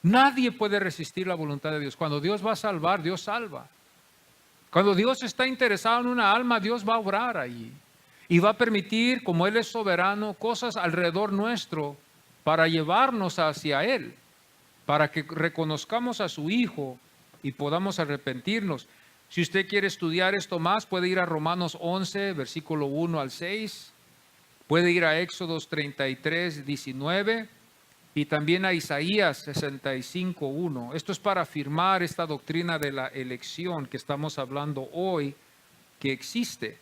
Nadie puede resistir la voluntad de Dios. Cuando Dios va a salvar, Dios salva. Cuando Dios está interesado en una alma, Dios va a obrar allí. Y va a permitir, como Él es soberano, cosas alrededor nuestro para llevarnos hacia Él, para que reconozcamos a su Hijo y podamos arrepentirnos. Si usted quiere estudiar esto más, puede ir a Romanos 11, versículo 1 al 6. Puede ir a Éxodos 33, 19. Y también a Isaías 65, 1. Esto es para afirmar esta doctrina de la elección que estamos hablando hoy, que existe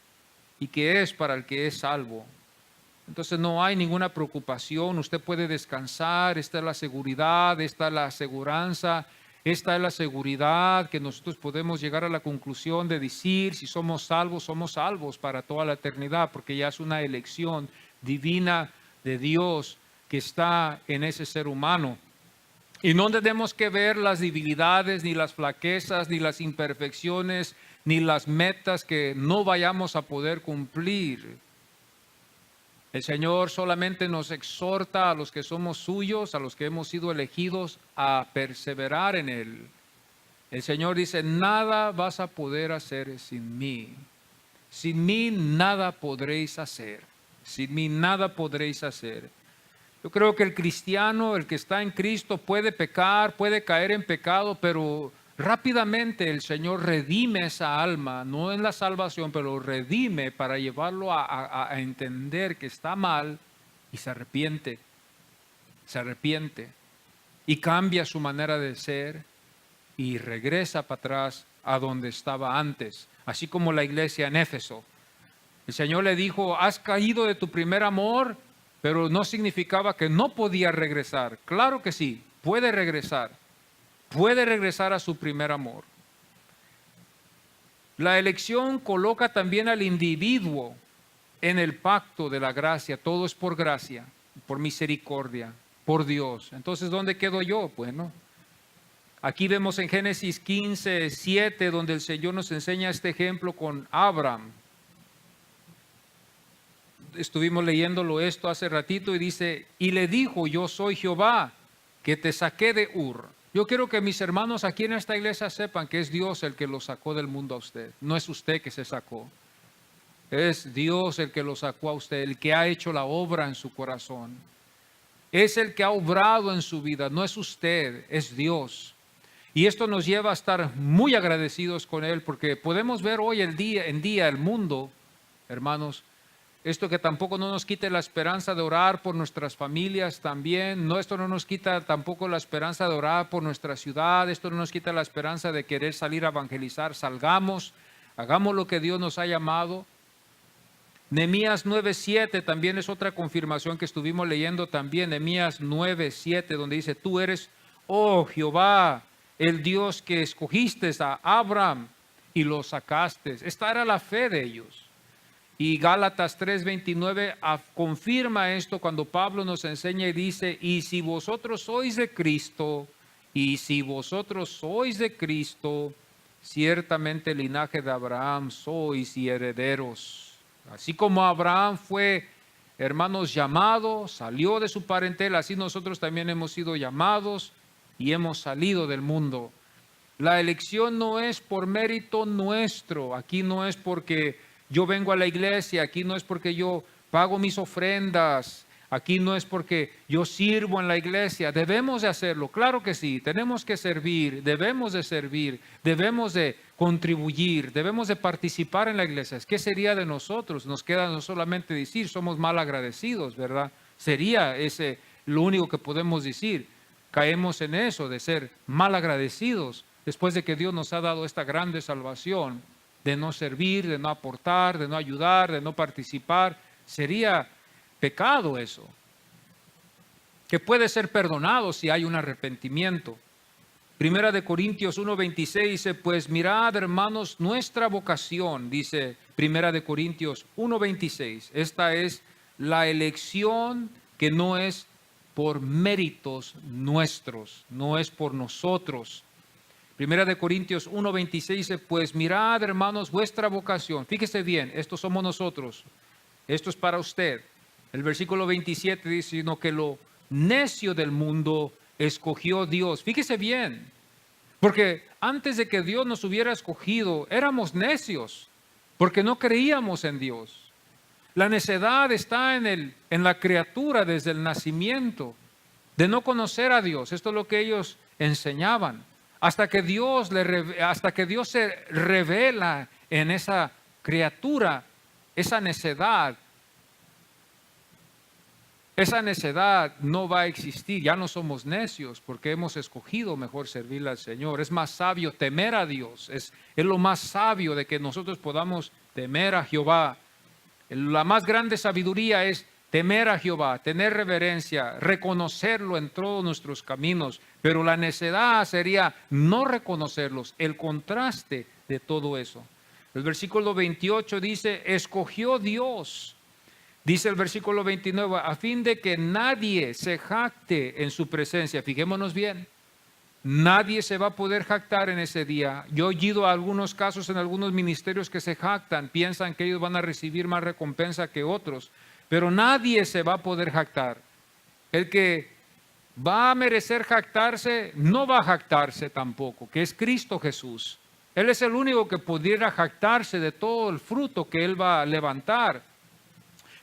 y que es para el que es salvo. Entonces no hay ninguna preocupación, usted puede descansar. Esta es la seguridad, esta es la aseguranza, esta es la seguridad que nosotros podemos llegar a la conclusión de decir: si somos salvos para toda la eternidad, porque ya es una elección divina de Dios que está en ese ser humano. Y no tenemos que ver las debilidades, ni las flaquezas, ni las imperfecciones, ni las metas que no vayamos a poder cumplir. El Señor solamente nos exhorta a los que somos suyos, a los que hemos sido elegidos, a perseverar en Él. El Señor dice: nada vas a poder hacer sin mí. Sin mí nada podréis hacer. Sin mí nada podréis hacer. Yo creo que el cristiano, el que está en Cristo, puede pecar, puede caer en pecado, pero rápidamente el Señor redime esa alma, no en la salvación, pero redime para llevarlo a entender que está mal y se arrepiente y cambia su manera de ser y regresa para atrás a donde estaba antes, así como la iglesia en Éfeso. El Señor le dijo: has caído de tu primer amor, pero no significaba que no podía regresar. Claro que sí, puede regresar a su primer amor. La elección coloca también al individuo en el pacto de la gracia. Todo es por gracia, por misericordia, por Dios. Entonces, ¿dónde quedo yo? Bueno, aquí vemos en Génesis 15, 7, donde el Señor nos enseña este ejemplo con Abraham. Estuvimos leyéndolo esto hace ratito y dice: y le dijo: yo soy Jehová, que te saqué de Ur. Yo quiero que mis hermanos aquí en esta iglesia sepan que es Dios el que lo sacó del mundo a usted. No es usted que se sacó. Es Dios el que lo sacó a usted, el que ha hecho la obra en su corazón. Es el que ha obrado en su vida, no es usted, es Dios. Y esto nos lleva a estar muy agradecidos con Él, porque podemos ver hoy en día el mundo, hermanos. Esto que tampoco no nos quite la esperanza de orar por nuestras familias también. No, esto no nos quita tampoco la esperanza de orar por nuestra ciudad. Esto no nos quita la esperanza de querer salir a evangelizar. Salgamos, hagamos lo que Dios nos ha llamado. Nehemías 9:7 también es otra confirmación que estuvimos leyendo también. Nehemías 9:7, donde dice: tú eres, oh Jehová, el Dios que escogiste a Abraham y lo sacaste. Esta era la fe de ellos. Y Gálatas 3:29 confirma esto cuando Pablo nos enseña y dice: y si vosotros sois de Cristo, ciertamente el linaje de Abraham sois y herederos. Así como Abraham fue, hermanos, llamado, salió de su parentela, así nosotros también hemos sido llamados y hemos salido del mundo. La elección no es por mérito nuestro. Aquí no es porque yo vengo a la iglesia, aquí no es porque yo pago mis ofrendas, Aquí no es porque yo sirvo en la iglesia, debemos de hacerlo, claro que sí, tenemos que servir, debemos de contribuir, debemos de participar en la iglesia. ¿Qué sería de nosotros? Nos queda no solamente decir, somos mal agradecidos, ¿verdad? Sería ese lo único que podemos decir. Caemos en eso de ser mal agradecidos después de que Dios nos ha dado esta grande salvación, de no servir, de no aportar, de no ayudar, de no participar. Sería pecado eso, que puede ser perdonado si hay un arrepentimiento. Primera de Corintios 1:26 dice, pues mirad, hermanos, nuestra vocación, dice Primera de Corintios 1:26. Esta es la elección que no es por méritos nuestros, no es por nosotros. Primera de Corintios 1:26 dice, pues mirad, hermanos, vuestra vocación. Fíjese bien, estos somos nosotros, esto es para usted. El versículo 27 dice, sino que lo necio del mundo escogió Dios. Fíjese bien, porque antes de que Dios nos hubiera escogido, éramos necios, porque no creíamos en Dios. La necedad está en la criatura desde el nacimiento, de no conocer a Dios. Esto es lo que ellos enseñaban. Hasta que Dios se revela en esa criatura, esa necedad no va a existir. Ya no somos necios porque hemos escogido mejor servirle al Señor. Es más sabio temer a Dios. Es lo más sabio de que nosotros podamos temer a Jehová. La más grande sabiduría es temer a Jehová, tener reverencia, reconocerlo en todos nuestros caminos. Pero la necedad sería no reconocerlos, el contraste de todo eso. El versículo 28 dice, escogió Dios. Dice el versículo 29, a fin de que nadie se jacte en su presencia. Fijémonos bien, nadie se va a poder jactar en ese día. Yo he oído algunos casos en algunos ministerios que se jactan, piensan que ellos van a recibir más recompensa que otros, pero nadie se va a poder jactar. El que va a merecer jactarse, no va a jactarse tampoco, que es Cristo Jesús. Él es el único que pudiera jactarse de todo el fruto que Él va a levantar.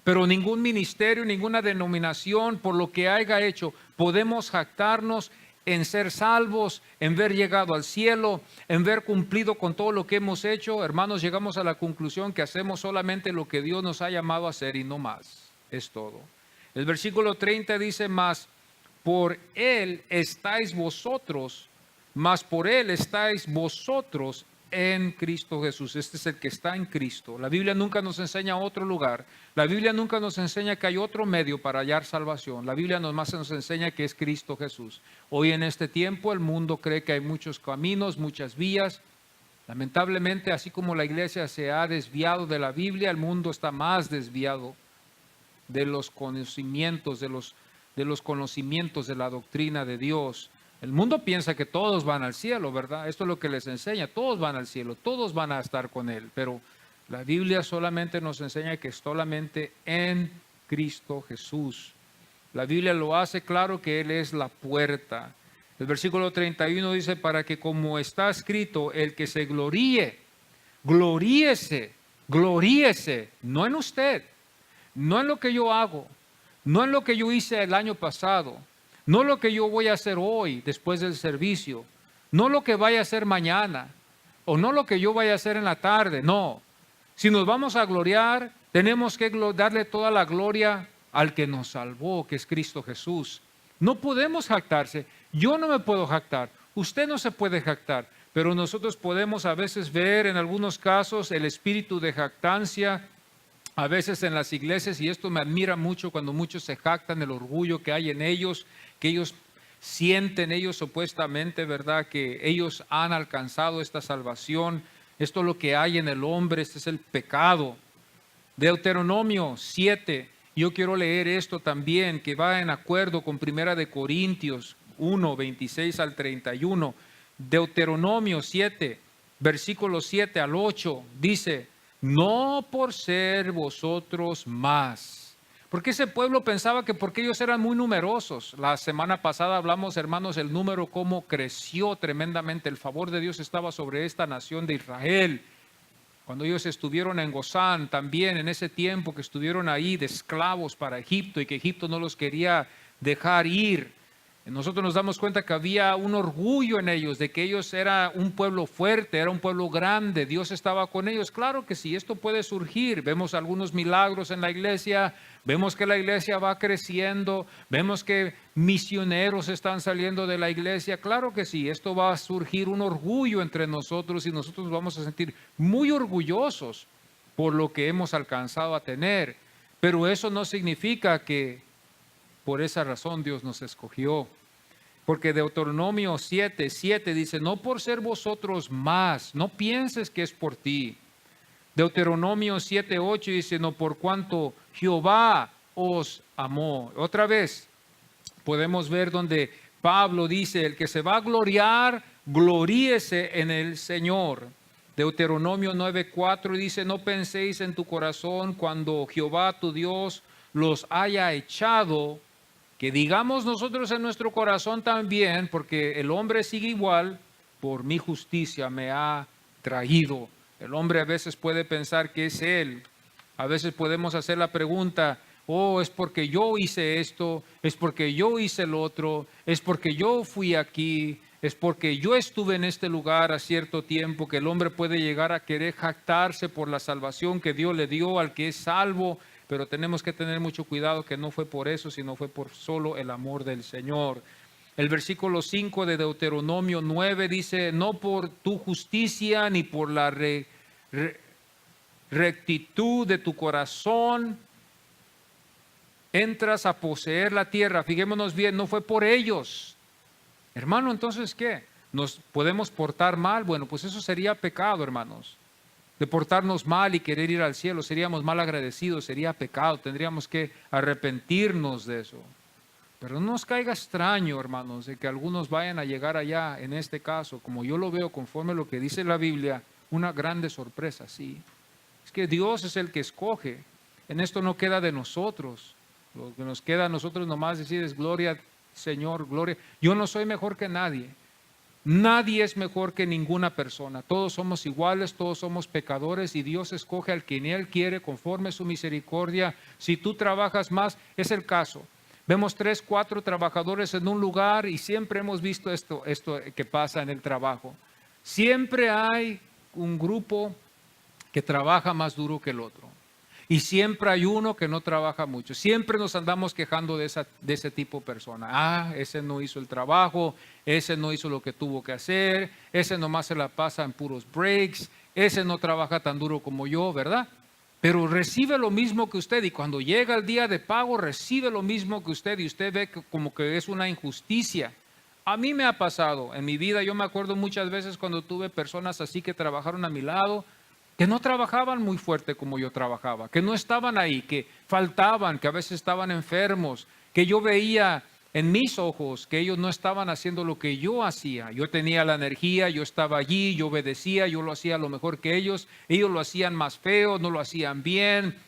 Pero ningún ministerio, ninguna denominación, por lo que haya hecho, podemos jactarnos en ser salvos, en ver llegado al cielo, en ver cumplido con todo lo que hemos hecho. Hermanos, llegamos a la conclusión que hacemos solamente lo que Dios nos ha llamado a hacer y no más. Es todo. El versículo 30 dice, mas por Él estáis vosotros en Cristo Jesús. Este es el que está en Cristo. La Biblia nunca nos enseña otro lugar. La Biblia nunca nos enseña que hay otro medio para hallar salvación. La Biblia nomás nos enseña que es Cristo Jesús. Hoy en este tiempo el mundo cree que hay muchos caminos, muchas vías. Lamentablemente, así como la iglesia se ha desviado de la Biblia, el mundo está más desviado de los conocimientos, de los conocimientos de la doctrina de Dios. El mundo piensa que todos van al cielo, ¿verdad? Esto es lo que les enseña, todos van al cielo, todos van a estar con Él, pero la Biblia solamente nos enseña que solamente en Cristo Jesús. La Biblia lo hace claro que Él es la puerta. El versículo 31 dice, para que como está escrito, el que se gloríe, gloríese, no en usted, no en lo que yo hago, no en lo que yo hice el año pasado, no lo que yo voy a hacer hoy después del servicio, no lo que vaya a hacer mañana, o no lo que yo vaya a hacer en la tarde, no. Si nos vamos a gloriar, tenemos que darle toda la gloria al que nos salvó, que es Cristo Jesús. No podemos jactarse, yo no me puedo jactar, usted no se puede jactar, pero nosotros podemos a veces ver en algunos casos el espíritu de jactancia, a veces en las iglesias, y esto me admira mucho cuando muchos se jactan del orgullo que hay en ellos, que ellos sienten supuestamente, ¿verdad?, que ellos han alcanzado esta salvación. Esto es lo que hay en el hombre, este es el pecado. Deuteronomio 7, yo quiero leer esto también, que va en acuerdo con Primera de Corintios 1, 26 al 31. Deuteronomio 7, versículos 7 al 8, dice, no por ser vosotros más. Porque ese pueblo pensaba que porque ellos eran muy numerosos. La semana pasada hablamos, hermanos, el número cómo creció tremendamente. El favor de Dios estaba sobre esta nación de Israel. Cuando ellos estuvieron en Gozán, también en ese tiempo que estuvieron ahí de esclavos para Egipto y que Egipto no los quería dejar ir, nosotros nos damos cuenta que había un orgullo en ellos, de que ellos era un pueblo fuerte, era un pueblo grande, Dios estaba con ellos. Claro que sí, esto puede surgir. Vemos algunos milagros en la iglesia, vemos que la iglesia va creciendo, vemos que misioneros están saliendo de la iglesia. Claro que sí, esto va a surgir un orgullo entre nosotros y nosotros nos vamos a sentir muy orgullosos por lo que hemos alcanzado a tener. Pero eso no significa que por esa razón Dios nos escogió. Porque Deuteronomio 7:7 dice, no por ser vosotros más, no pienses que es por ti. Deuteronomio 7:8 dice, no por cuanto Jehová os amó. Otra vez podemos ver donde Pablo dice, el que se va a gloriar, gloríese en el Señor. Deuteronomio 9:4 dice, no penséis en tu corazón cuando Jehová tu Dios los haya echado, que digamos nosotros en nuestro corazón también, porque el hombre sigue igual, por mi justicia me ha traído. El hombre a veces puede pensar que es él. A veces podemos hacer la pregunta, oh, es porque yo hice esto, es porque yo hice lo otro, es porque yo fui aquí, es porque yo estuve en este lugar a cierto tiempo, que el hombre puede llegar a querer jactarse por la salvación que Dios le dio al que es salvo. Pero tenemos que tener mucho cuidado que no fue por eso, sino fue por solo el amor del Señor. El versículo 5 de Deuteronomio 9 dice, no por tu justicia ni por la rectitud de tu corazón entras a poseer la tierra. Fijémonos bien, no fue por ellos. Hermano, entonces, ¿qué? ¿Nos podemos portar mal? Bueno, pues eso sería pecado, hermanos. De portarnos mal y querer ir al cielo, seríamos mal agradecidos, sería pecado, tendríamos que arrepentirnos de eso. Pero no nos caiga extraño, hermanos, de que algunos vayan a llegar allá, en este caso, como yo lo veo conforme a lo que dice la Biblia, una grande sorpresa, sí. Es que Dios es el que escoge, en esto no queda de nosotros, lo que nos queda a nosotros nomás decir es gloria, Señor, gloria. Yo no soy mejor que nadie. Nadie es mejor que ninguna persona. Todos somos iguales, todos somos pecadores y Dios escoge al quien Él quiere conforme a su misericordia. Si tú trabajas más, es el caso. Vemos 3, 4 trabajadores en un lugar y siempre hemos visto esto que pasa en el trabajo. Siempre hay un grupo que trabaja más duro que el otro. Y siempre hay uno que no trabaja mucho. Siempre nos andamos quejando de ese tipo de persona. Ah, ese no hizo el trabajo, ese no hizo lo que tuvo que hacer, ese nomás se la pasa en puros breaks, ese no trabaja tan duro como yo, ¿verdad? Pero recibe lo mismo que usted y cuando llega el día de pago recibe lo mismo que usted y usted ve como que es una injusticia. A mí me ha pasado en mi vida, yo me acuerdo muchas veces cuando tuve personas así que trabajaron a mi lado, que no trabajaban muy fuerte como yo trabajaba, que no estaban ahí, que faltaban, que a veces estaban enfermos, que yo veía en mis ojos que ellos no estaban haciendo lo que yo hacía. Yo tenía la energía, yo estaba allí, yo obedecía, yo lo hacía lo mejor que ellos lo hacían más feo, no lo hacían bien,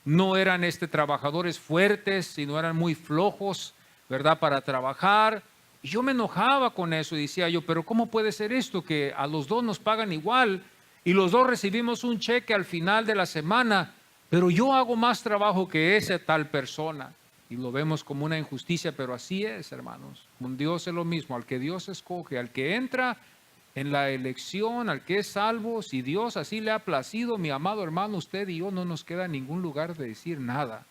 no eran trabajadores fuertes, sino eran muy flojos, ¿verdad? Para trabajar. Y yo me enojaba con eso y decía yo, pero ¿cómo puede ser esto que a los dos nos pagan igual? Y los dos recibimos un cheque al final de la semana, pero yo hago más trabajo que esa tal persona. Y lo vemos como una injusticia, pero así es, hermanos. Con Dios es lo mismo, al que Dios escoge, al que entra en la elección, al que es salvo, si Dios así le ha placido, mi amado hermano, usted y yo no nos queda ningún lugar de decir nada.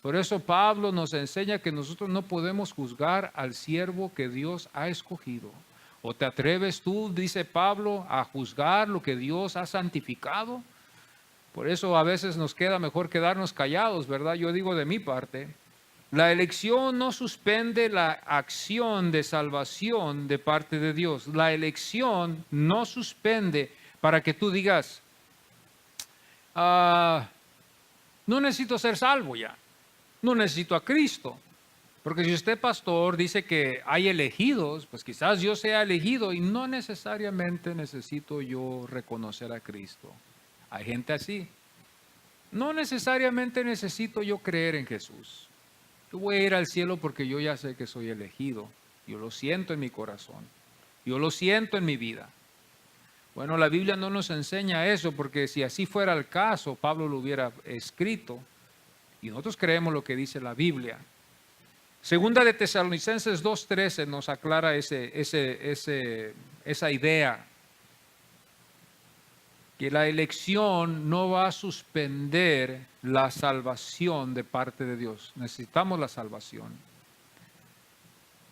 Por eso Pablo nos enseña que nosotros no podemos juzgar al siervo que Dios ha escogido. ¿O te atreves tú, dice Pablo, a juzgar lo que Dios ha santificado? Por eso a veces nos queda mejor quedarnos callados, ¿verdad? Yo digo de mi parte, la elección no suspende la acción de salvación de parte de Dios. La elección no suspende para que tú digas, no necesito ser salvo ya, no necesito a Cristo. Porque si usted, pastor, dice que hay elegidos, pues quizás yo sea elegido y no necesariamente necesito yo reconocer a Cristo. Hay gente así. No necesariamente necesito yo creer en Jesús. Yo voy a ir al cielo porque yo ya sé que soy elegido. Yo lo siento en mi corazón. Yo lo siento en mi vida. Bueno, la Biblia no nos enseña eso, porque si así fuera el caso, Pablo lo hubiera escrito. Y nosotros creemos lo que dice la Biblia. Segunda de Tesalonicenses 2:13 nos aclara esa idea, que la elección no va a suspender la salvación de parte de Dios. Necesitamos la salvación.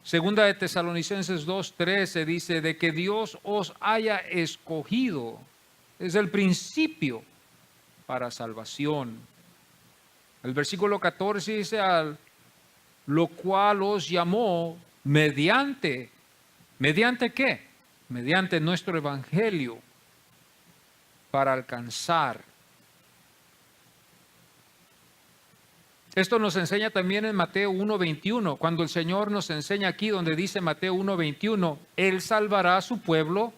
Segunda de Tesalonicenses 2:13 dice de que Dios os haya escogido desde el principio para salvación. El versículo 14 dice, al lo cual os llamó ¿mediante qué? Mediante nuestro evangelio, para alcanzar. Esto nos enseña también en Mateo 1:21, cuando el Señor nos enseña aquí donde dice Mateo 1:21, Él salvará a su pueblo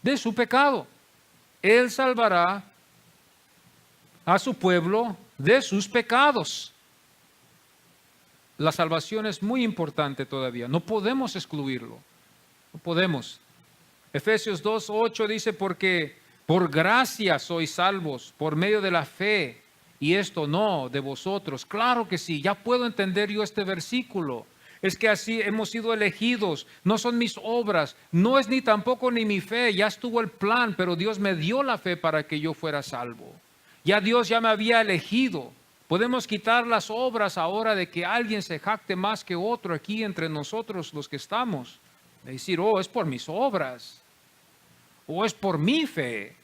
de su pecado. Él salvará a su pueblo de sus pecados. La salvación es muy importante todavía, no podemos excluirlo, no podemos. Efesios 2:8 dice, porque por gracia sois salvos, por medio de la fe, y esto no de vosotros. Claro que sí, ya puedo entender yo este versículo. Es que así hemos sido elegidos, no son mis obras, no es ni tampoco ni mi fe, ya estuvo el plan, pero Dios me dio la fe para que yo fuera salvo. Ya Dios ya me había elegido. Podemos quitar las obras ahora de que alguien se jacte más que otro aquí entre nosotros los que estamos. De decir, oh, es por mis obras, o es por mi fe.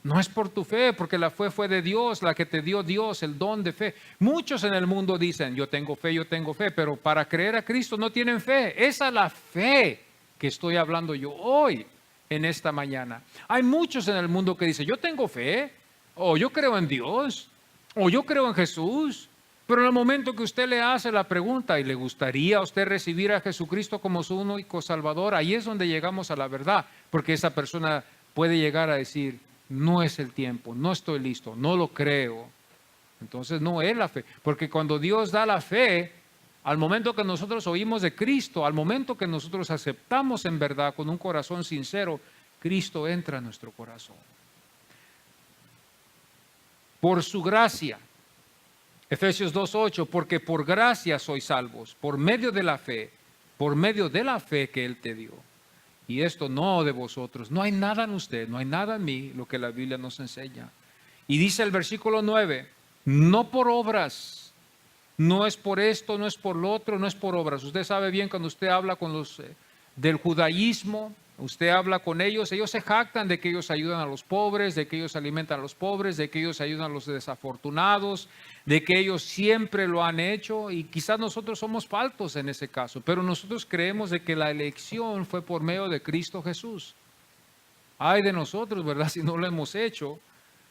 No es por tu fe, porque la fe fue de Dios, la que te dio Dios, el don de fe. Muchos en el mundo dicen, yo tengo fe, pero para creer a Cristo no tienen fe. Esa es la fe que estoy hablando yo hoy, en esta mañana. Hay muchos en el mundo que dicen, yo tengo fe, o yo creo en Dios, o yo creo en Jesús. Pero en el momento que usted le hace la pregunta, ¿y le gustaría a usted recibir a Jesucristo como su único Salvador? Ahí es donde llegamos a la verdad, porque esa persona puede llegar a decir, no es el tiempo, no estoy listo, no lo creo. Entonces no es la fe, porque cuando Dios da la fe, al momento que nosotros oímos de Cristo, al momento que nosotros aceptamos en verdad con un corazón sincero, Cristo entra a nuestro corazón. Por su gracia, Efesios 2:8, porque por gracia sois salvos, por medio de la fe que Él te dio. Y esto no de vosotros, no hay nada en usted, no hay nada en mí, lo que la Biblia nos enseña. Y dice el versículo 9, no por obras, no es por esto, no es por lo otro, no es por obras. Usted sabe bien cuando usted habla con los del judaísmo, usted habla con ellos se jactan de que ellos ayudan a los pobres, de que ellos alimentan a los pobres, de que ellos ayudan a los desafortunados, de que ellos siempre lo han hecho, y quizás nosotros somos faltos en ese caso, pero nosotros creemos de que la elección fue por medio de Cristo Jesús. Ay de nosotros, ¿verdad? Si no lo hemos hecho.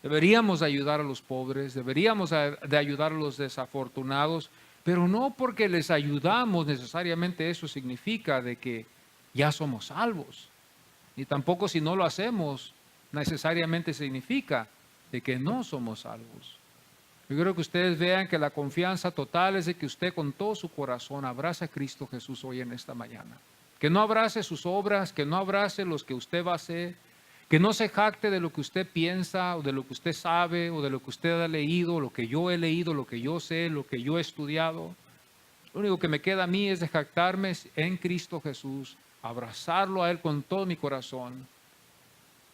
Deberíamos ayudar a los pobres, deberíamos de ayudar a los desafortunados, pero no porque les ayudamos necesariamente eso significa de que ya somos salvos. Ni tampoco si no lo hacemos necesariamente significa de que no somos salvos. Yo quiero que ustedes vean que la confianza total es de que usted con todo su corazón abrace a Cristo Jesús hoy en esta mañana. Que no abrace sus obras, que no abrace los que usted va a hacer, que no se jacte de lo que usted piensa o de lo que usted sabe o de lo que usted ha leído, lo que yo he leído, lo que yo sé, lo que yo he estudiado. Lo único que me queda a mí es de jactarme en Cristo Jesús, abrazarlo a Él con todo mi corazón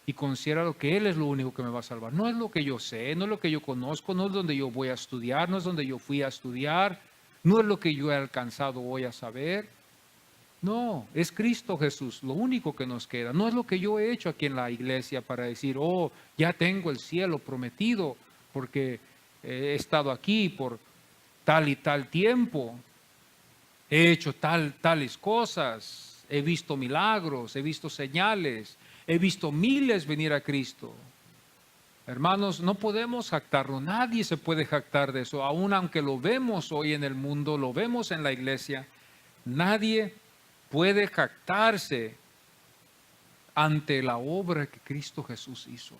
y considerar que Él es lo único que me va a salvar. No es lo que yo sé, no es lo que yo conozco, no es donde yo voy a estudiar, no es donde yo fui a estudiar, no es lo que yo he alcanzado hoy a saber. No, es Cristo Jesús, lo único que nos queda. No es lo que yo he hecho aquí en la iglesia para decir, oh, ya tengo el cielo prometido porque he estado aquí por tal y tal tiempo. He hecho tales cosas, he visto milagros, he visto señales, he visto miles venir a Cristo. Hermanos, no podemos jactarnos, nadie se puede jactar de eso, aun aunque lo vemos hoy en el mundo, lo vemos en la iglesia, nadie puede jactarse ante la obra que Cristo Jesús hizo.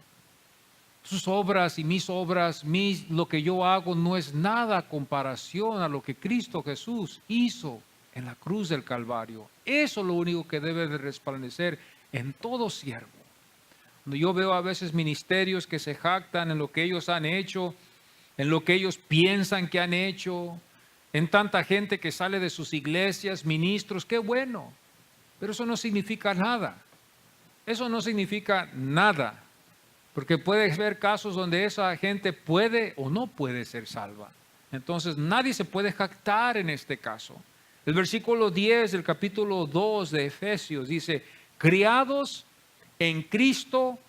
Sus obras y mis obras, lo que yo hago no es nada a comparación a lo que Cristo Jesús hizo en la cruz del Calvario. Eso es lo único que debe de resplandecer en todo siervo. Yo veo a veces ministerios que se jactan en lo que ellos han hecho, en lo que ellos piensan que han hecho, en tanta gente que sale de sus iglesias, ministros, qué bueno, pero eso no significa nada. Eso no significa nada, porque puedes ver casos donde esa gente puede o no puede ser salva. Entonces nadie se puede jactar en este caso. El versículo 10 del capítulo 2 de Efesios dice: criados en Cristo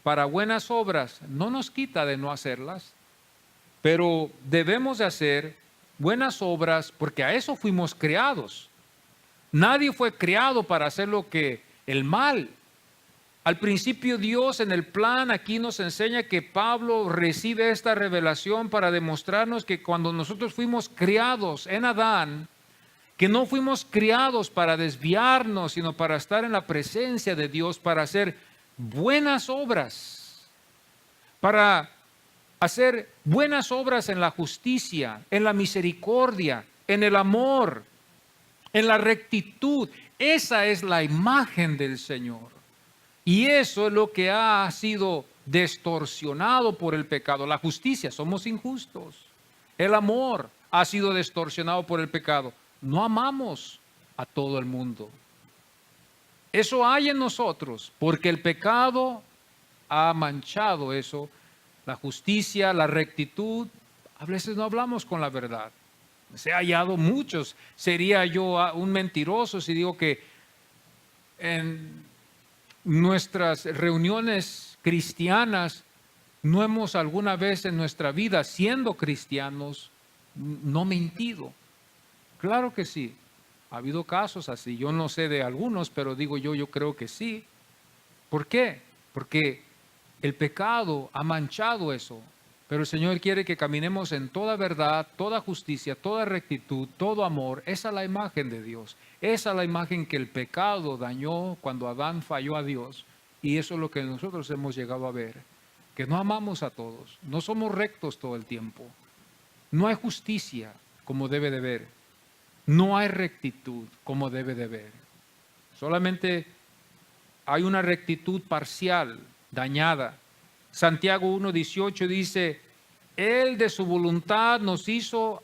para buenas obras. No nos quita de no hacerlas, pero debemos de hacer buenas obras porque a eso fuimos creados. Nadie fue creado para hacer lo que el mal. Al principio Dios en el plan aquí nos enseña que Pablo recibe esta revelación para demostrarnos que cuando nosotros fuimos criados en Adán, que no fuimos criados para desviarnos, sino para estar en la presencia de Dios, para hacer buenas obras, para hacer buenas obras en la justicia, en la misericordia, en el amor, en la rectitud. Esa es la imagen del Señor. Y eso es lo que ha sido distorsionado por el pecado. La justicia, somos injustos. El amor ha sido distorsionado por el pecado. No amamos a todo el mundo. Eso hay en nosotros, porque el pecado ha manchado eso. La justicia, la rectitud, a veces no hablamos con la verdad. Se ha hallado muchos. Sería yo un mentiroso si digo que en nuestras reuniones cristianas no hemos alguna vez en nuestra vida, siendo cristianos, no mentido. Claro que sí, ha habido casos así. Yo no sé de algunos, pero digo yo creo que sí. ¿Por qué? Porque el pecado ha manchado eso. Pero el Señor quiere que caminemos en toda verdad, toda justicia, toda rectitud, todo amor. Esa es la imagen de Dios. Esa es la imagen que el pecado dañó cuando Adán falló a Dios. Y eso es lo que nosotros hemos llegado a ver. Que no amamos a todos. No somos rectos todo el tiempo. No hay justicia como debe de ver. No hay rectitud como debe de ver. Solamente hay una rectitud parcial, dañada. Santiago 1:18 dice: Él de su voluntad nos hizo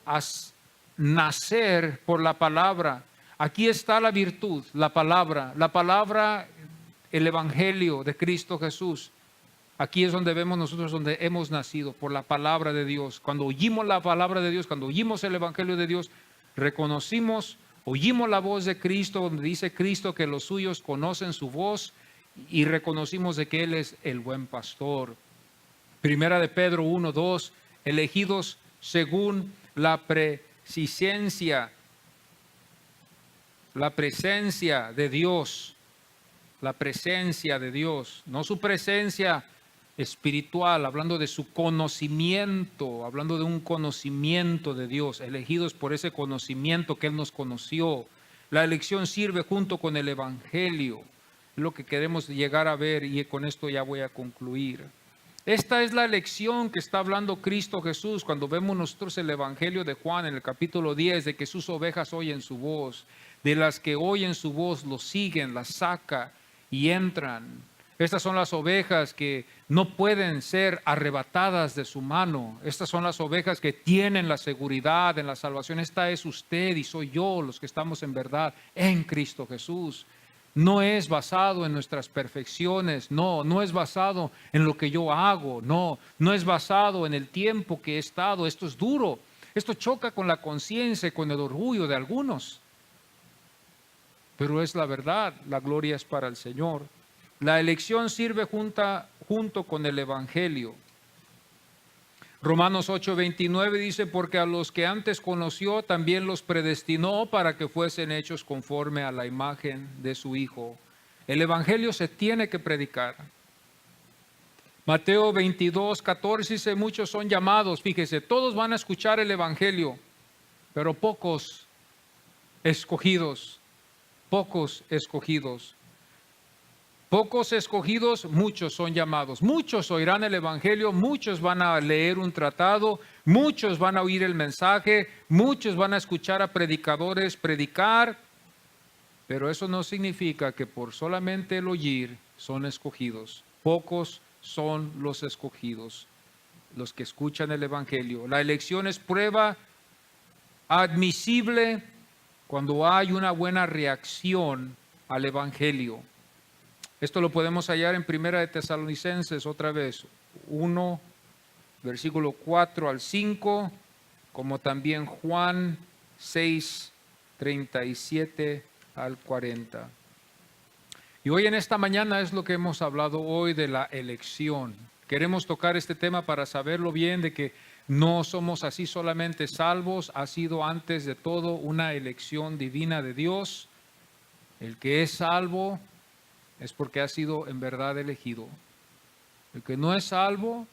nacer por la palabra. Aquí está la virtud, la palabra, el evangelio de Cristo Jesús. Aquí es donde vemos nosotros, donde hemos nacido, por la palabra de Dios. Cuando oímos la palabra de Dios, cuando oímos el evangelio de Dios, reconocimos, oímos la voz de Cristo, donde dice Cristo que los suyos conocen su voz, y reconocimos de que Él es el buen pastor. Primera de Pedro 1:2, elegidos según la presencia de Dios, la presencia de Dios, no su presencia espiritual, hablando de su conocimiento, hablando de un conocimiento de Dios, elegidos por ese conocimiento que Él nos conoció. La elección sirve junto con el evangelio, es lo que queremos llegar a ver, y con esto ya voy a concluir. Esta es la elección que está hablando Cristo Jesús cuando vemos nosotros el evangelio de Juan en el capítulo 10, de que sus ovejas oyen su voz, de las que oyen su voz lo siguen, las saca y entran. Estas son las ovejas que no pueden ser arrebatadas de su mano. Estas son las ovejas que tienen la seguridad en la salvación. Esta es usted y soy yo, los que estamos en verdad en Cristo Jesús. No es basado en nuestras perfecciones, no es basado en lo que yo hago, no es basado en el tiempo que he estado. Esto es duro, esto choca con la conciencia y con el orgullo de algunos. Pero es la verdad, la gloria es para el Señor. La elección sirve junto con el evangelio. Romanos 8:29 dice: porque a los que antes conoció también los predestinó para que fuesen hechos conforme a la imagen de su Hijo. El evangelio se tiene que predicar. Mateo 22:14 dice: muchos son llamados. Fíjese, todos van a escuchar el evangelio, pero pocos escogidos. Pocos escogidos. Pocos escogidos, muchos son llamados. Muchos oirán el evangelio, muchos van a leer un tratado, muchos van a oír el mensaje, muchos van a escuchar a predicadores predicar, pero eso no significa que por solamente el oír son escogidos. Pocos son los escogidos, los que escuchan el Evangelio. La elección es prueba admisible cuando hay una buena reacción al Evangelio. Esto lo podemos hallar en Primera de Tesalonicenses, otra vez, 1, versículo 4 al 5, como también Juan 6, 37 al 40. Y hoy en esta mañana es lo que hemos hablado hoy de la elección. Queremos tocar este tema para saberlo bien, de que no somos así solamente salvos, ha sido antes de todo una elección divina de Dios. El que es salvo es porque ha sido en verdad elegido. El que no es salvo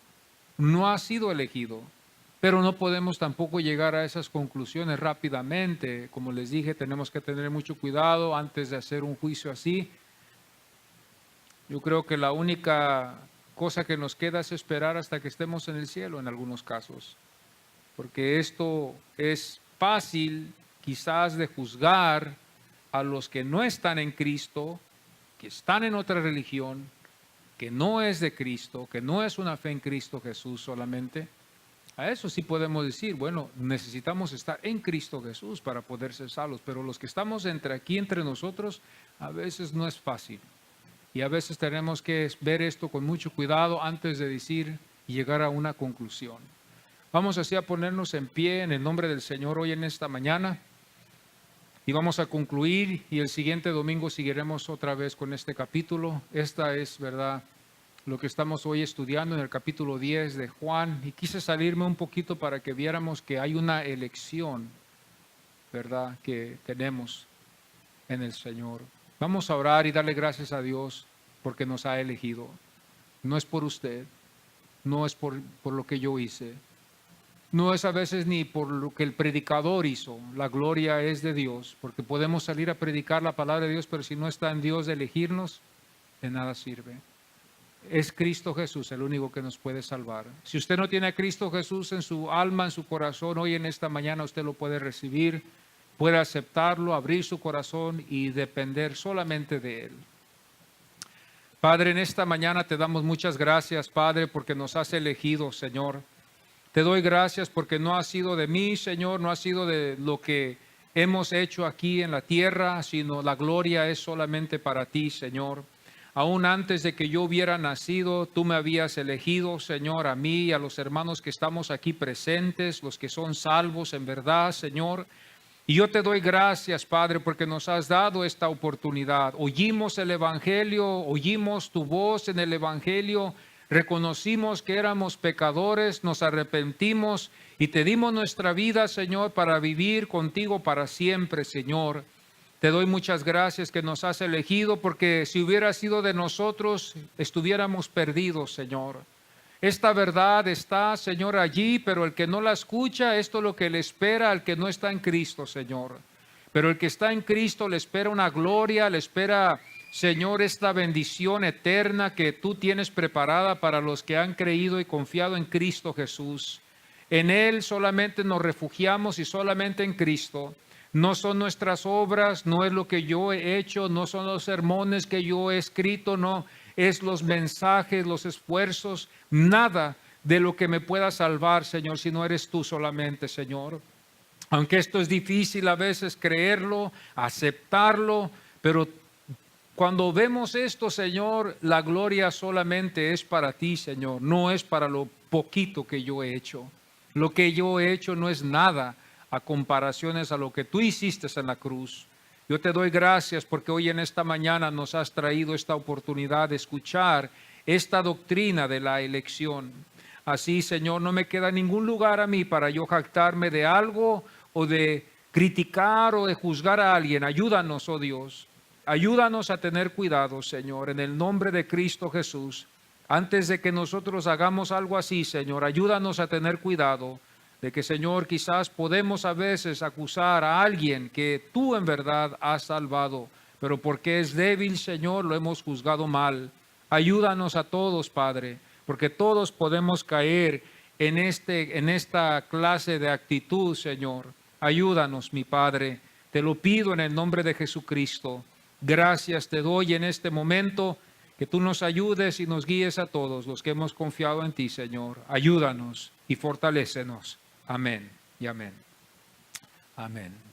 no ha sido elegido. Pero no podemos tampoco llegar a esas conclusiones rápidamente. Como les dije, tenemos que tener mucho cuidado antes de hacer un juicio así. Yo creo que la única cosa que nos queda es esperar hasta que estemos en el cielo en algunos casos. Porque esto es fácil quizás de juzgar a los que no están en Cristo, que están en otra religión, que no es de Cristo, que no es una fe en Cristo Jesús solamente. A eso sí podemos decir, bueno, necesitamos estar en Cristo Jesús para poder ser salvos, pero los que estamos aquí entre nosotros, a veces no es fácil. Y a veces tenemos que ver esto con mucho cuidado antes de decir y llegar a una conclusión. Vamos así a ponernos en pie en el nombre del Señor hoy en esta mañana. Y vamos a concluir y el siguiente domingo seguiremos otra vez con este capítulo. Esta es, ¿verdad?, lo que estamos hoy estudiando en el capítulo 10 de Juan. Y quise salirme un poquito para que viéramos que hay una elección, ¿verdad?, que tenemos en el Señor. Vamos a orar y darle gracias a Dios porque nos ha elegido. No es por usted, no es por lo que yo hice. No es a veces ni por lo que el predicador hizo. La gloria es de Dios, porque podemos salir a predicar la palabra de Dios, pero si no está en Dios de elegirnos, de nada sirve. Es Cristo Jesús el único que nos puede salvar. Si usted no tiene a Cristo Jesús en su alma, en su corazón, hoy en esta mañana usted lo puede recibir, puede aceptarlo, abrir su corazón y depender solamente de Él. Padre, en esta mañana te damos muchas gracias, Padre, porque nos has elegido, Señor. Te doy gracias porque no ha sido de mí, Señor, no ha sido de lo que hemos hecho aquí en la tierra, sino la gloria es solamente para ti, Señor. Aún antes de que yo hubiera nacido, tú me habías elegido, Señor, a mí y a los hermanos que estamos aquí presentes, los que son salvos en verdad, Señor. Y yo te doy gracias, Padre, porque nos has dado esta oportunidad. Oímos el Evangelio, oímos tu voz en el Evangelio, reconocimos que éramos pecadores, nos arrepentimos y te dimos nuestra vida, Señor, para vivir contigo para siempre, Señor. Te doy muchas gracias que nos has elegido, porque si hubiera sido de nosotros, estuviéramos perdidos, Señor. Esta verdad está, Señor, allí, pero el que no la escucha, esto es lo que le espera al que no está en Cristo, Señor. Pero el que está en Cristo le espera una gloria, le espera, Señor, esta bendición eterna que tú tienes preparada para los que han creído y confiado en Cristo Jesús. En Él solamente nos refugiamos y solamente en Cristo. No son nuestras obras, no es lo que yo he hecho, no son los sermones que yo he escrito, no es los mensajes, los esfuerzos, nada de lo que me pueda salvar, Señor, si no eres tú solamente, Señor. Aunque esto es difícil a veces creerlo, aceptarlo, pero cuando vemos esto, Señor, la gloria solamente es para ti, Señor, no es para lo poquito que yo he hecho. Lo que yo he hecho no es nada a comparaciones a lo que tú hiciste en la cruz. Yo te doy gracias porque hoy en esta mañana nos has traído esta oportunidad de escuchar esta doctrina de la elección. Así, Señor, no me queda ningún lugar a mí para yo jactarme de algo o de criticar o de juzgar a alguien. Ayúdanos, oh Dios. Ayúdanos a tener cuidado, Señor, en el nombre de Cristo Jesús. Antes de que nosotros hagamos algo así, Señor, ayúdanos a tener cuidado de que, Señor, quizás podemos a veces acusar a alguien que tú en verdad has salvado, pero porque es débil, Señor, lo hemos juzgado mal. Ayúdanos a todos, Padre, porque todos podemos caer en esta clase de actitud, Señor. Ayúdanos, mi Padre, te lo pido en el nombre de Jesucristo. Gracias te doy en este momento Que tú nos ayudes y nos guíes a todos los que hemos confiado en ti, Señor. Ayúdanos y fortalécenos. Amén y amén. Amén.